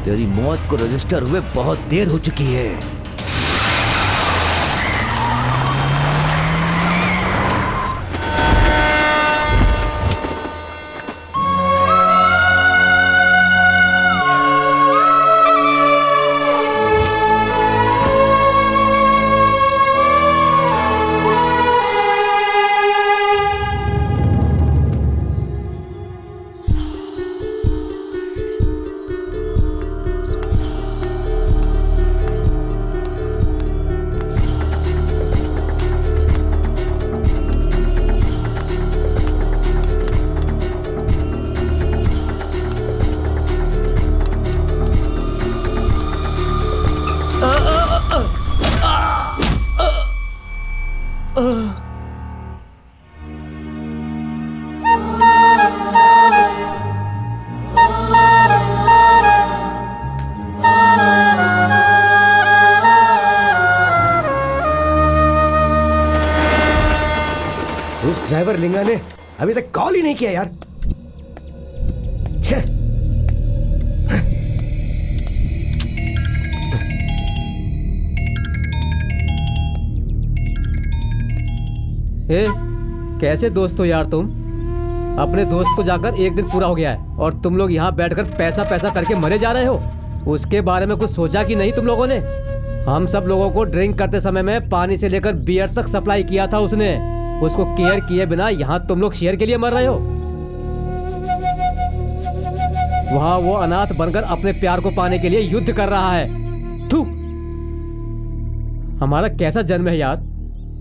तेरी मौत को रजिस्टर हुए बहुत देर हो चुकी है। उस ड्राइवर लिंगा ने अभी तक कॉल ही नहीं किया यार। छे। ए, कैसे दोस्त हो यार तुम? अपने दोस्त को जाकर एक दिन पूरा हो गया है और तुम लोग यहाँ बैठकर पैसा पैसा करके मरे जा रहे हो। उसके बारे में कुछ सोचा कि नहीं तुम लोगों ने? हम सब लोगों को ड्रिंक करते समय में पानी से लेकर बियर तक सप्लाई किया था उसने। उसको केयर किए बिना यहाँ तुम लोग शेयर के लिए मर रहे हो। वहाँ वो अनाथ बनकर अपने प्यार को पाने के लिए युद्ध कर रहा है। थू, हमारा कैसा जन्म है यार।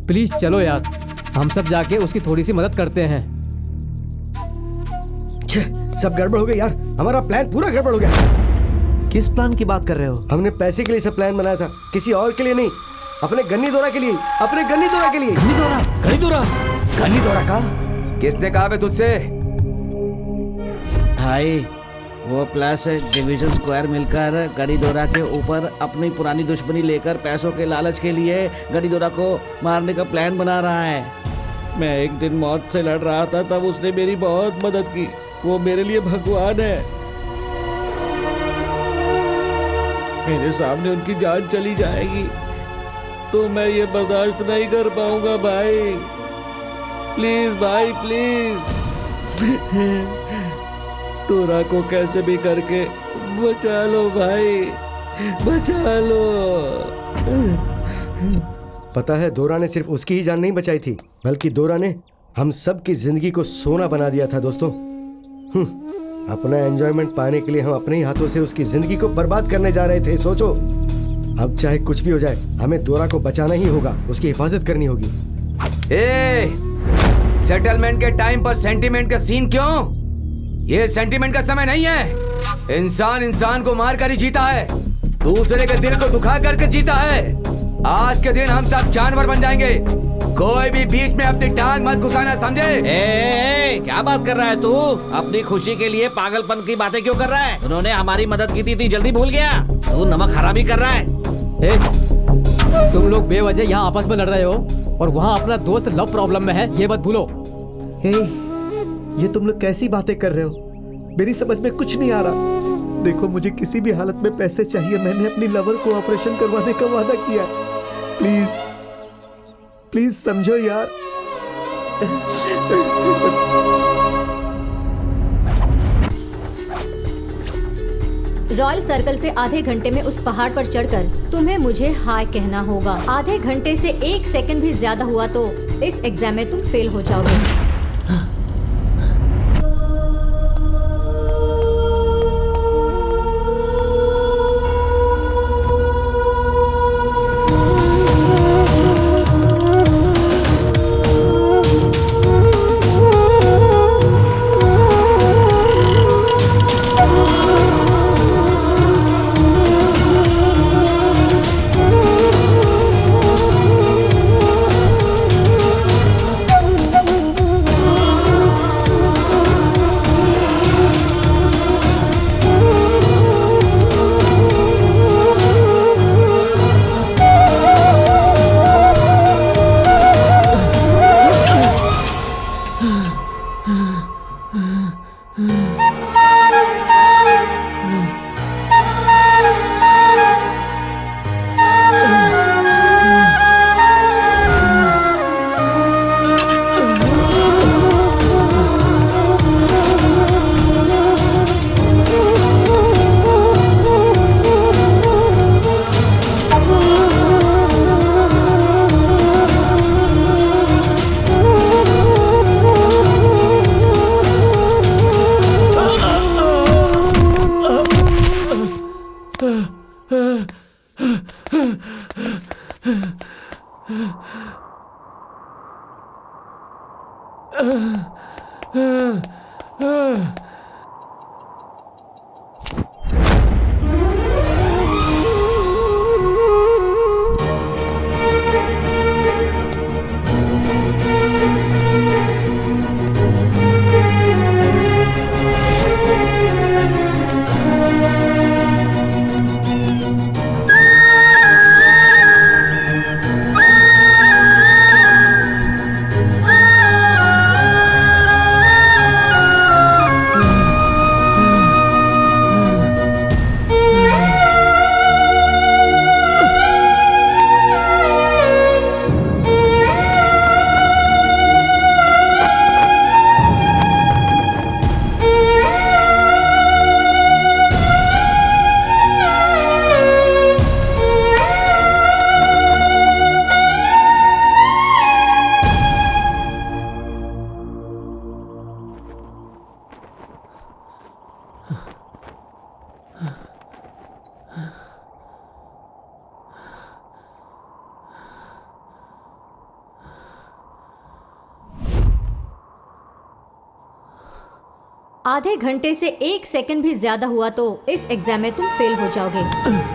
प्लीज चलो यार, हम सब जाके उसकी थोड़ी सी मदद करते हैं। सब गड़बड़ हो गया यार, हमारा प्लान पूरा गड़बड़ हो गया। किस प्लान की बात कर रहे हो? हमने पैसे के लिए सब प्लान बनाया था, किसी और के लिए नहीं। अपने गन्नी दौरा के लिए, अपने गन्नी दौरा के लिए। गन्नी दौरा गन्नी दौरा का किसने कहा बे तुझसे? भाई वो प्लस डिवीजन स्क्वायर मिलकर गरीदोरा के ऊपर अपनी पुरानी दुश्मनी लेकर पैसों के लालच के लिए गरीदोरा को मारने का प्लान बना रहा है। मैं एक दिन मौत से लड़ रहा था, तब उसने मेरी बहुत मदद की। वो मेरे लिए भगवान है। मेरे सामने उनकी जान चली जाएगी तो मैं ये बर्दाश्त नहीं कर पाऊंगा भाई। प्लीज भाई प्लीज, तोरा को कैसे भी करके बचा लो भाई, बचा लो। पता है, दोरा ने सिर्फ उसकी ही जान नहीं बचाई थी, बल्कि दोरा ने हम सब की जिंदगी को सोना बना दिया था दोस्तों। अपना एंजॉयमेंट पाने के लिए हम अपने ही हाथों से उसकी जिंदगी को बर्बाद करने जा रहे थे। सोचो, अब चाहे कुछ भी हो जाए, हमें दोरा को बचाना ही होगा, उसकी हिफाजत करनी होगी। सेटलमेंट के टाइम पर सेंटीमेंट का सीन क्यों? ये सेंटीमेंट का समय नहीं है। इंसान इंसान को मार कर ही जीता है, दूसरे के दिल को दुखा करके जीता है। आज के दिन हम सब जानवर बन जाएंगे। कोई भी बीच में अपनी टांग मत घुसाना, समझे? क्या बात कर रहा है तू? अपनी खुशी के लिए पागलपन की बातें क्यों कर रहा है? उन्होंने हमारी मदद की थी, इतनी जल्दी भूल गया? तू नमक हरामी कर रहा है। तुम लोग बेवजह यहाँ आपस में लड़ रहे हो और वहाँ अपना दोस्त लव प्रॉब्लम में है, ये मत भूलो। ये तुम लोग कैसी बातें कर रहे हो? मेरी समझ में कुछ नहीं आ रहा। देखो, मुझे किसी भी हालत में पैसे चाहिए। मैंने अपनी लवर को ऑपरेशन करवाने का वादा किया। प्लीज प्लीज समझो यार। रॉयल सर्कल से आधे घंटे में उस पहाड़ पर चढ़कर तुम्हें मुझे हाय कहना होगा। आधे घंटे से 1 सेकंड भी ज्यादा हुआ तो इस एग्जाम में तुम फेल हो जाओगे। आधे घंटे से 1 सेकंड भी ज्यादा हुआ तो इस एग्जाम में तुम फेल हो जाओगे।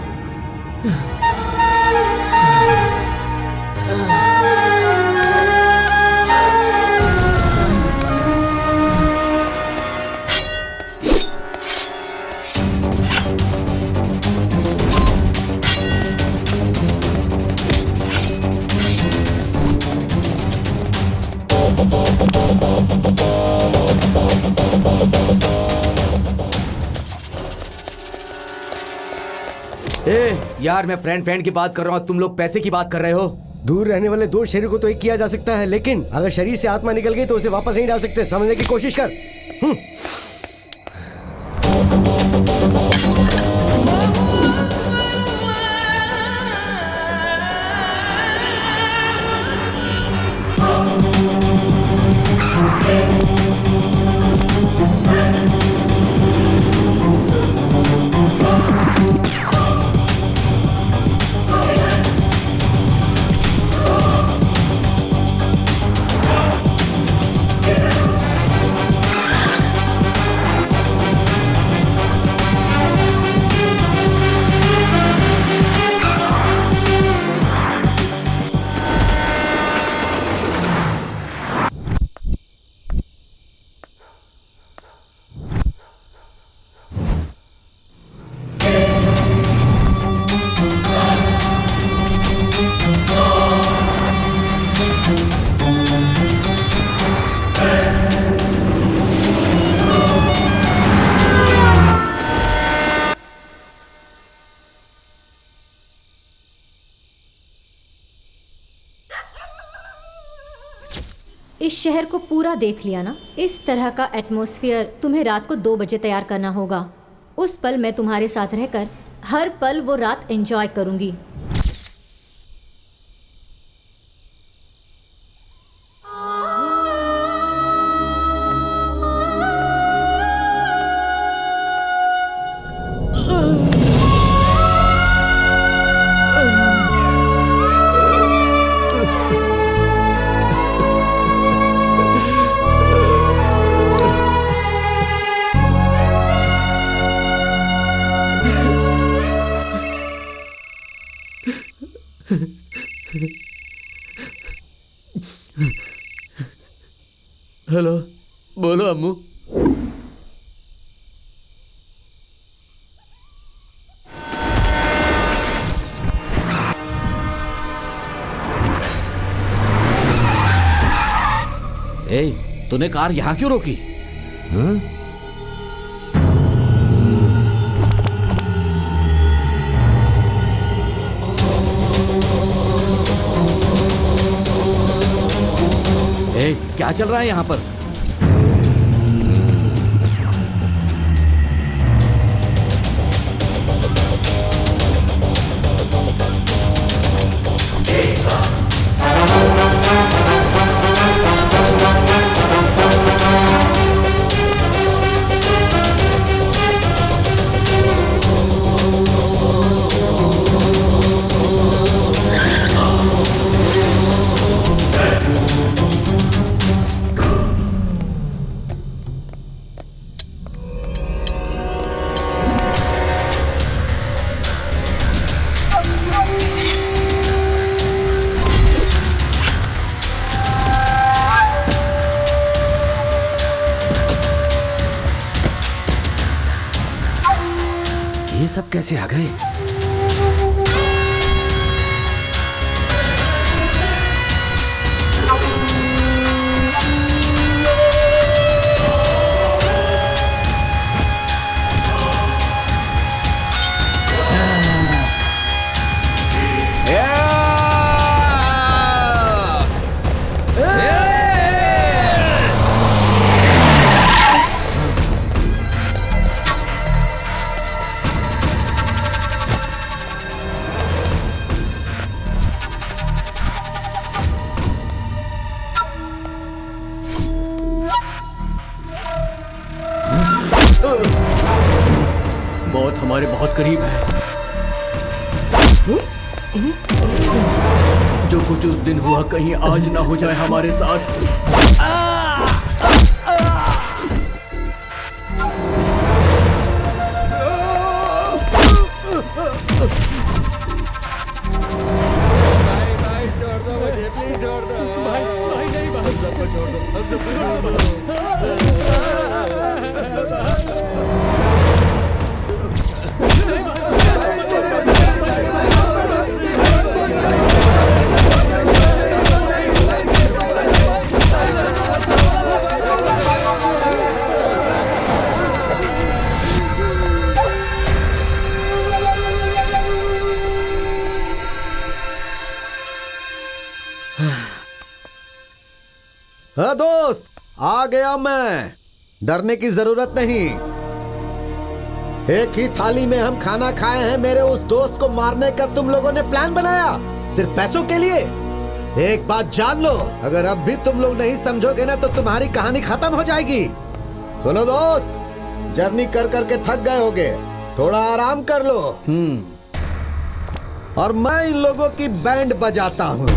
यार मैं फ्रेंड की बात कर रहा हूँ, तुम लोग पैसे की बात कर रहे हो। दूर रहने वाले दो शरीर को तो एक किया जा सकता है, लेकिन अगर शरीर से आत्मा निकल गई तो उसे वापस नहीं डाल सकते। समझने की कोशिश कर। इस शहर को पूरा देख लिया ना। इस तरह का एटमॉस्फेयर तुम्हें रात को 2 बजे तैयार करना होगा। उस पल मैं तुम्हारे साथ रहकर हर पल वो रात एंजॉय करूंगी। हेलो, बोलो अम्मू। ए, तूने कार यहाँ क्यों रोकी? क्या चल रहा है यहाँ पर? ये सब कैसे आ गए? मौत हमारे बहुत करीब है। जो कुछ उस दिन हुआ कहीं आज ना हो जाए हमारे साथ। आ गया मैं, डरने की जरूरत नहीं। एक ही थाली में हम खाना खाए हैं। मेरे उस दोस्त को मारने का तुम लोगों ने प्लान बनाया सिर्फ पैसों के लिए। एक बात जान लो, अगर अब भी तुम लोग नहीं समझोगे ना तो तुम्हारी कहानी खत्म हो जाएगी। सुनो दोस्त, जर्नी कर करके थक गए होगे, थोड़ा आराम कर लो। और मैं इन लोगों की बैंड बजाता हूँ।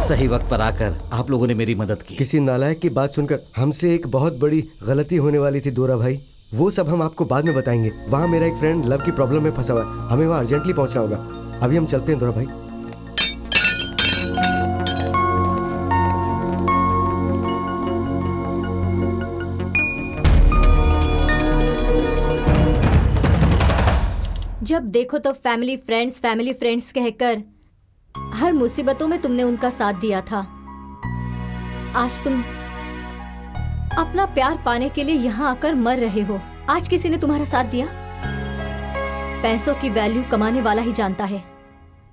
सही वक्त पर आकर आप लोगों ने मेरी मदद की। किसी नालायक की बात सुनकर हमसे एक बहुत बड़ी गलती होने वाली थी दोरा भाई। वो सब हम आपको बाद में बताएंगे। वहाँ मेरा एक फ्रेंड लव की प्रॉब्लम में फंसा हुआ है, हमें वहाँ अर्जेंटली पहुँचना होगा। अभी हम चलते हैं दोरा भाई। जब देखो तो फैमिली फ्रेंड्स कहकर हर मुसीबतों में तुमने उनका साथ दिया था। आज तुम अपना प्यार पाने के लिए यहाँ आकर मर रहे हो। आज किसी ने तुम्हारा साथ दिया? पैसों की वैल्यू कमाने वाला ही जानता है,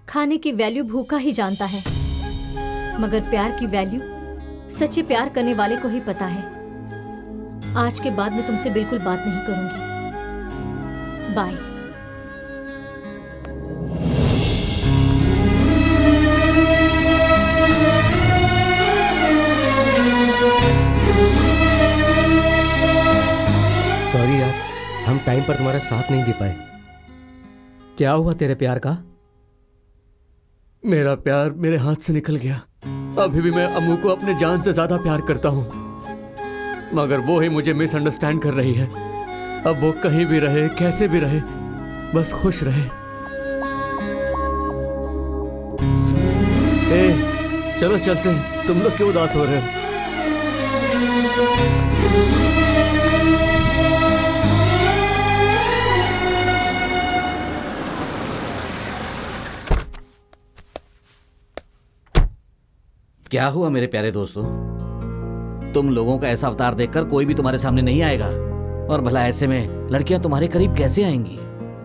खाने की वैल्यू भूखा ही जानता है, मगर प्यार की वैल्यू सच्चे प्यार करने वाले को ही पता है। आज के बाद मैं तुमसे बिल्कुल बात नहीं करूंगी। बाय। सॉरी यार, हम टाइम पर तुम्हारा साथ नहीं दे पाए। क्या हुआ तेरे प्यार का? मेरा प्यार मेरे हाथ से निकल गया। अभी भी मैं अम्मू को अपने जान से ज्यादा प्यार करता हूँ, मगर वो ही मुझे मिसअंडरस्टैंड कर रही है। अब वो कहीं भी रहे, कैसे भी रहे, बस खुश रहे। चलो चलते हैं। तुम लोग क्यों उदास हो रहे हो? क्या हुआ मेरे प्यारे दोस्तों? तुम लोगों का ऐसा अवतार देखकर कोई भी तुम्हारे सामने नहीं आएगा, और भला ऐसे में लड़कियां तुम्हारे करीब कैसे आएंगी?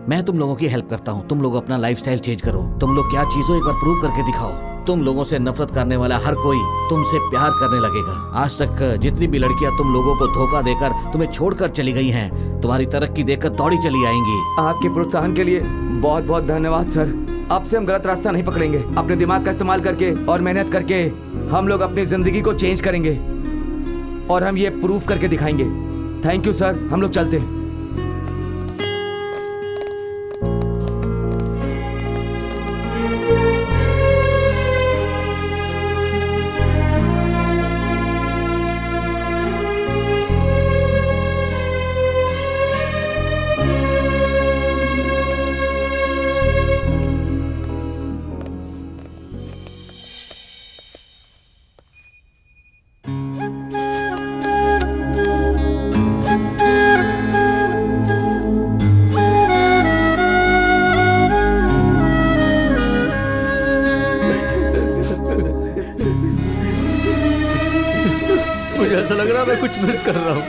मैं तुम लोगों की हेल्प करता हूँ। तुम लोग अपना लाइफस्टाइल चेंज करो। तुम लोग क्या चीजों एक बार प्रूव करके दिखाओ। तुम लोगों से नफरत करने वाला हर कोई तुमसे प्यार करने लगेगा। आज तक जितनी भी लड़कियां तुम लोगों को धोखा देकर तुम्हें छोड़कर चली गई हैं, तुम्हारी तरक्की देखकर दौड़ी चली आएंगी। आपके प्रोत्साहन के लिए बहुत बहुत धन्यवाद सर। अब से हम गलत रास्ता नहीं पकड़ेंगे। अपने दिमाग का इस्तेमाल करके और मेहनत करके हम लोग अपनी जिंदगी को चेंज करेंगे, और हम ये प्रूफ करके दिखाएंगे। थैंक यू सर, हम लोग चलते हैं। मुझे ऐसा लग रहा है मैं कुछ मिस कर रहा हूँ।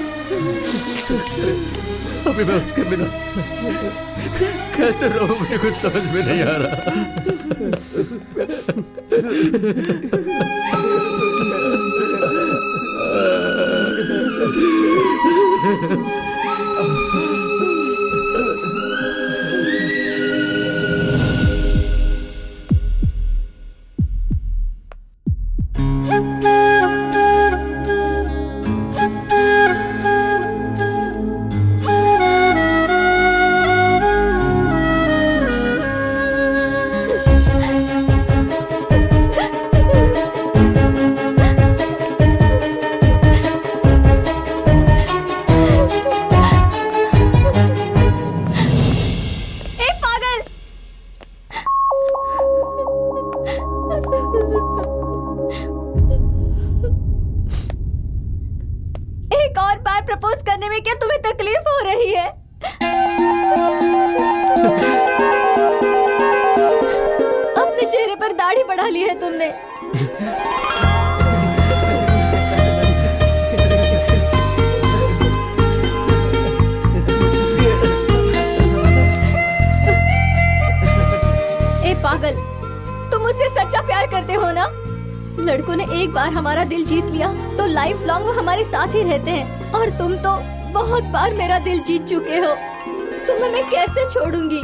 अभी मैं उसके बिना कैसे रहूं, मुझे कुछ समझ में नहीं आ रहा। एक और बार प्रपोज करने में क्या तुम्हें तकलीफ हो रही है? अपने चेहरे पर दाढ़ी बढ़ा ली है तुमने। ए पागल, तुम मुझसे सच्चा प्यार करते हो ना? एक बार हमारा दिल जीत लिया तो लाइफ लॉन्ग वो हमारे साथ ही रहते हैं। और तुम तो बहुत बार मेरा दिल जीत चुके हो, तुम्हें मैं कैसे छोड़ूंगी।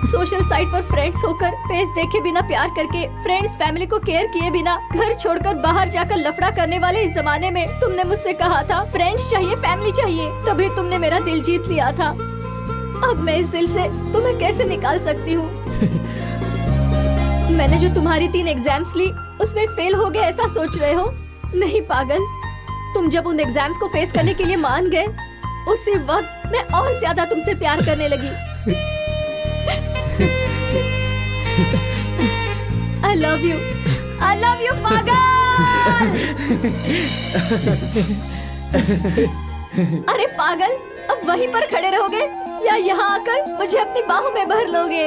सोशल साइट पर फ्रेंड्स होकर, फेस देखे बिना प्यार करके, फ्रेंड्स फैमिली को केयर किए बिना घर छोड़कर बाहर जाकर लफड़ा करने वाले इस जमाने में तुमने मुझसे कहा था फ्रेंड्स चाहिए, फैमिली चाहिए, तभी तुमने मेरा दिल जीत लिया था। अब मैं इस दिल से तुम्हें कैसे निकाल सकती हूँ। मैंने जो तुम्हारी 3 एग्जाम्स ली उसमें फेल हो गए ऐसा सोच रहे हो? नहीं पागल, तुम जब उन एग्जाम्स को फेस करने के लिए मान गए उसी वक्त मैं और ज्यादा तुमसे प्यार करने लगी। I love you पागल। अरे पागल, अब वहीं पर खड़े रहोगे या यहाँ आकर मुझे अपनी बाहों में भर लोगे?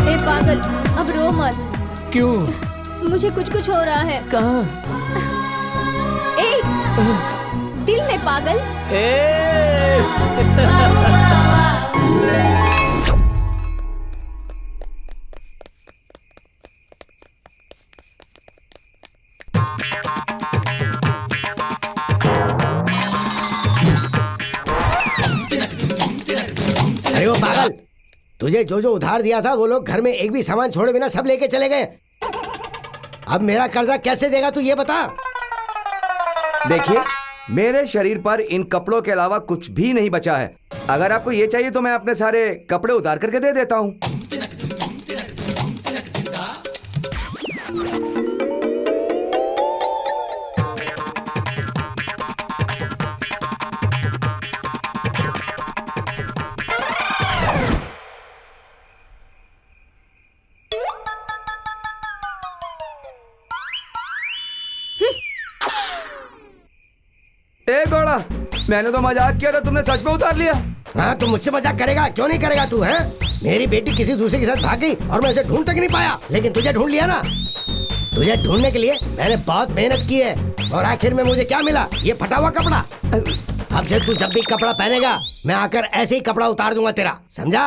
ए पागल, अब रो मत। क्यों? मुझे कुछ हो रहा है। कहाँ? ए, दिल में पागल। अरे वो पागल, तुझे जो जो उधार दिया था वो लोग घर में एक भी सामान छोड़े बिना सब लेके चले गए। अब मेरा कर्जा कैसे देगा तू ये बता। देखिए, मेरे शरीर पर इन कपड़ों के अलावा कुछ भी नहीं बचा है। अगर आपको ये चाहिए तो मैं अपने सारे कपड़े उतार करके दे देता हूँ। ए घोड़ा, मैंने तो मजाक किया था, तुमने सच में उतार लिया। हाँ, तू मुझसे मजाक करेगा? क्यों नहीं करेगा तू? है मेरी बेटी किसी दूसरे के साथ भाग गई और मैं उसे ढूंढ तक नहीं पाया, लेकिन तुझे ढूंढ लिया ना। तुझे ढूंढने के लिए मैंने बहुत मेहनत की है और आखिर में मुझे क्या मिला? ये फटा हुआ कपड़ा। अब से तू जब भी कपड़ा पहनेगा मैं आकर ऐसे ही कपड़ा उतार दूंगा तेरा, समझा?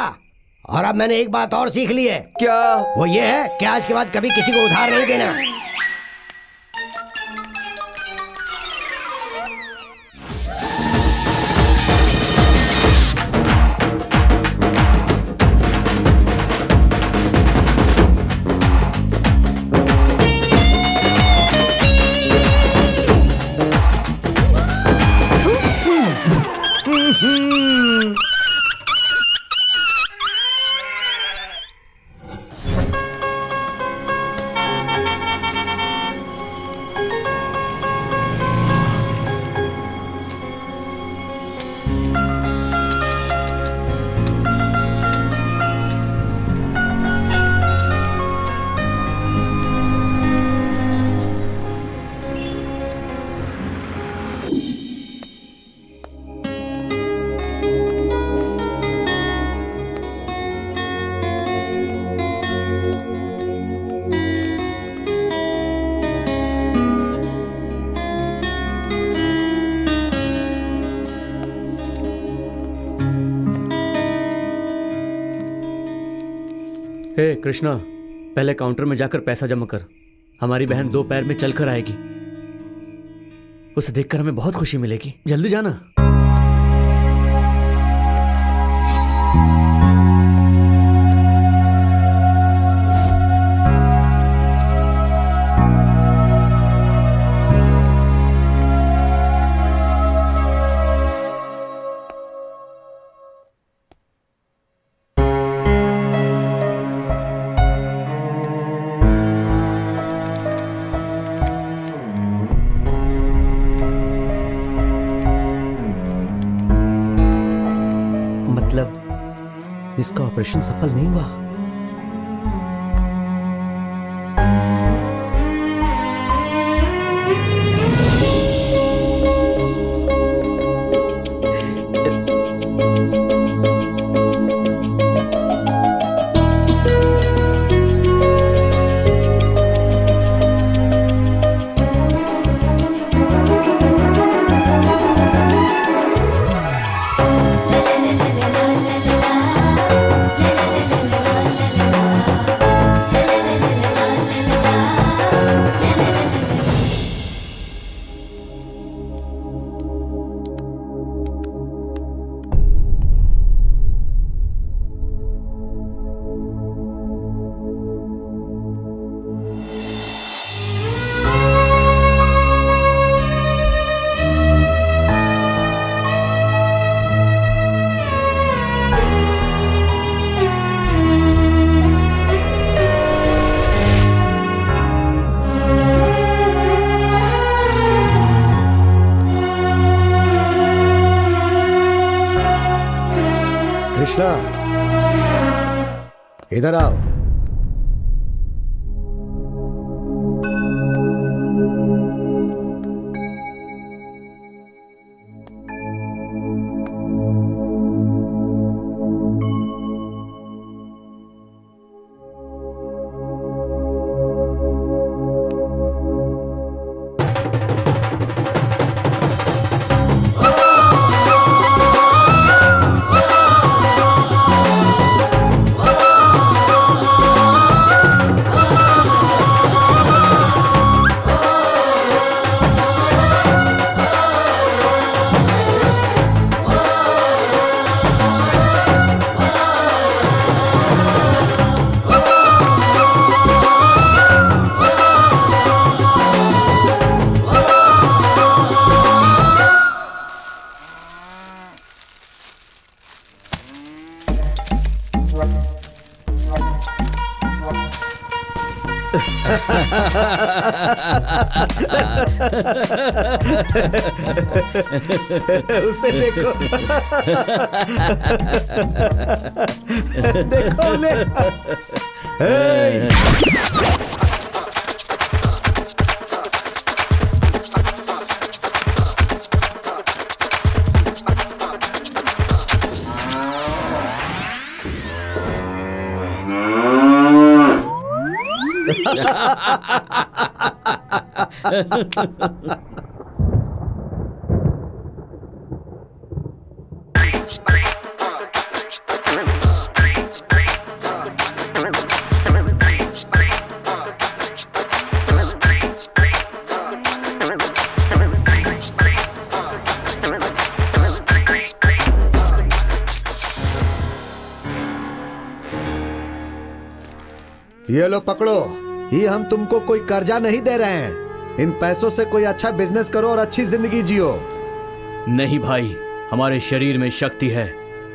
और अब मैंने एक बात और सीख ली है। क्या? वो ये है कि आज के बाद कभी किसी को उधार नहीं देना। हे कृष्णा, पहले काउंटर में जाकर पैसा जमा कर। हमारी बहन दोपहर में चलकर आएगी। उसे देखकर हमें बहुत खुशी मिलेगी। जल्दी जाना। इसका ऑपरेशन सफल नहीं हुआ। कृष्णा, इधर आओ। उसे देखो। देखो उन्हें। ये लो पकड़ो, ये हम तुमको कोई कर्जा नहीं दे रहे हैं। इन पैसों से कोई अच्छा बिजनेस करो और अच्छी जिंदगी जियो। नहीं भाई, हमारे शरीर में शक्ति है,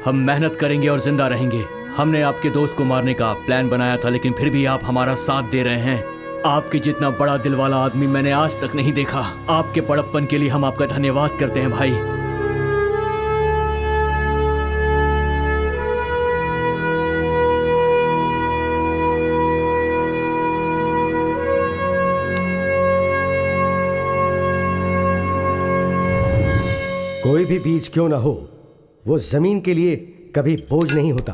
हम मेहनत करेंगे और जिंदा रहेंगे। हमने आपके दोस्त को मारने का प्लान बनाया था, लेकिन फिर भी आप हमारा साथ दे रहे हैं। आपके जितना बड़ा दिल वाला आदमी मैंने आज तक नहीं देखा। आपके बड़प्पन के लिए हम आपका धन्यवाद करते हैं भाई। कोई भी बीज क्यों ना हो, वो जमीन के लिए कभी बोझ नहीं होता।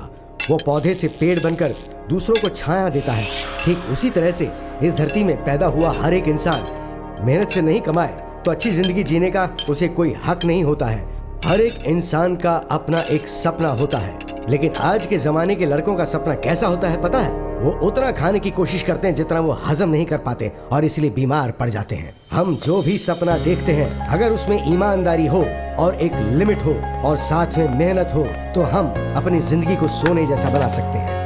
वो पौधे से पेड़ बनकर दूसरों को छाया देता है। ठीक उसी तरह से इस धरती में पैदा हुआ हर एक इंसान मेहनत से नहीं कमाए तो अच्छी जिंदगी जीने का उसे कोई हक नहीं होता है। हर एक इंसान का अपना एक सपना होता है, लेकिन आज के जमाने के लड़कों का सपना कैसा होता है पता है? वो उतना खाने की कोशिश करते हैं जितना वो हजम नहीं कर पाते और इसलिए बीमार पड़ जाते हैं। हम जो भी सपना देखते हैं, अगर उसमें ईमानदारी हो और एक लिमिट हो और साथ में मेहनत हो, तो हम अपनी जिंदगी को सोने जैसा बना सकते हैं।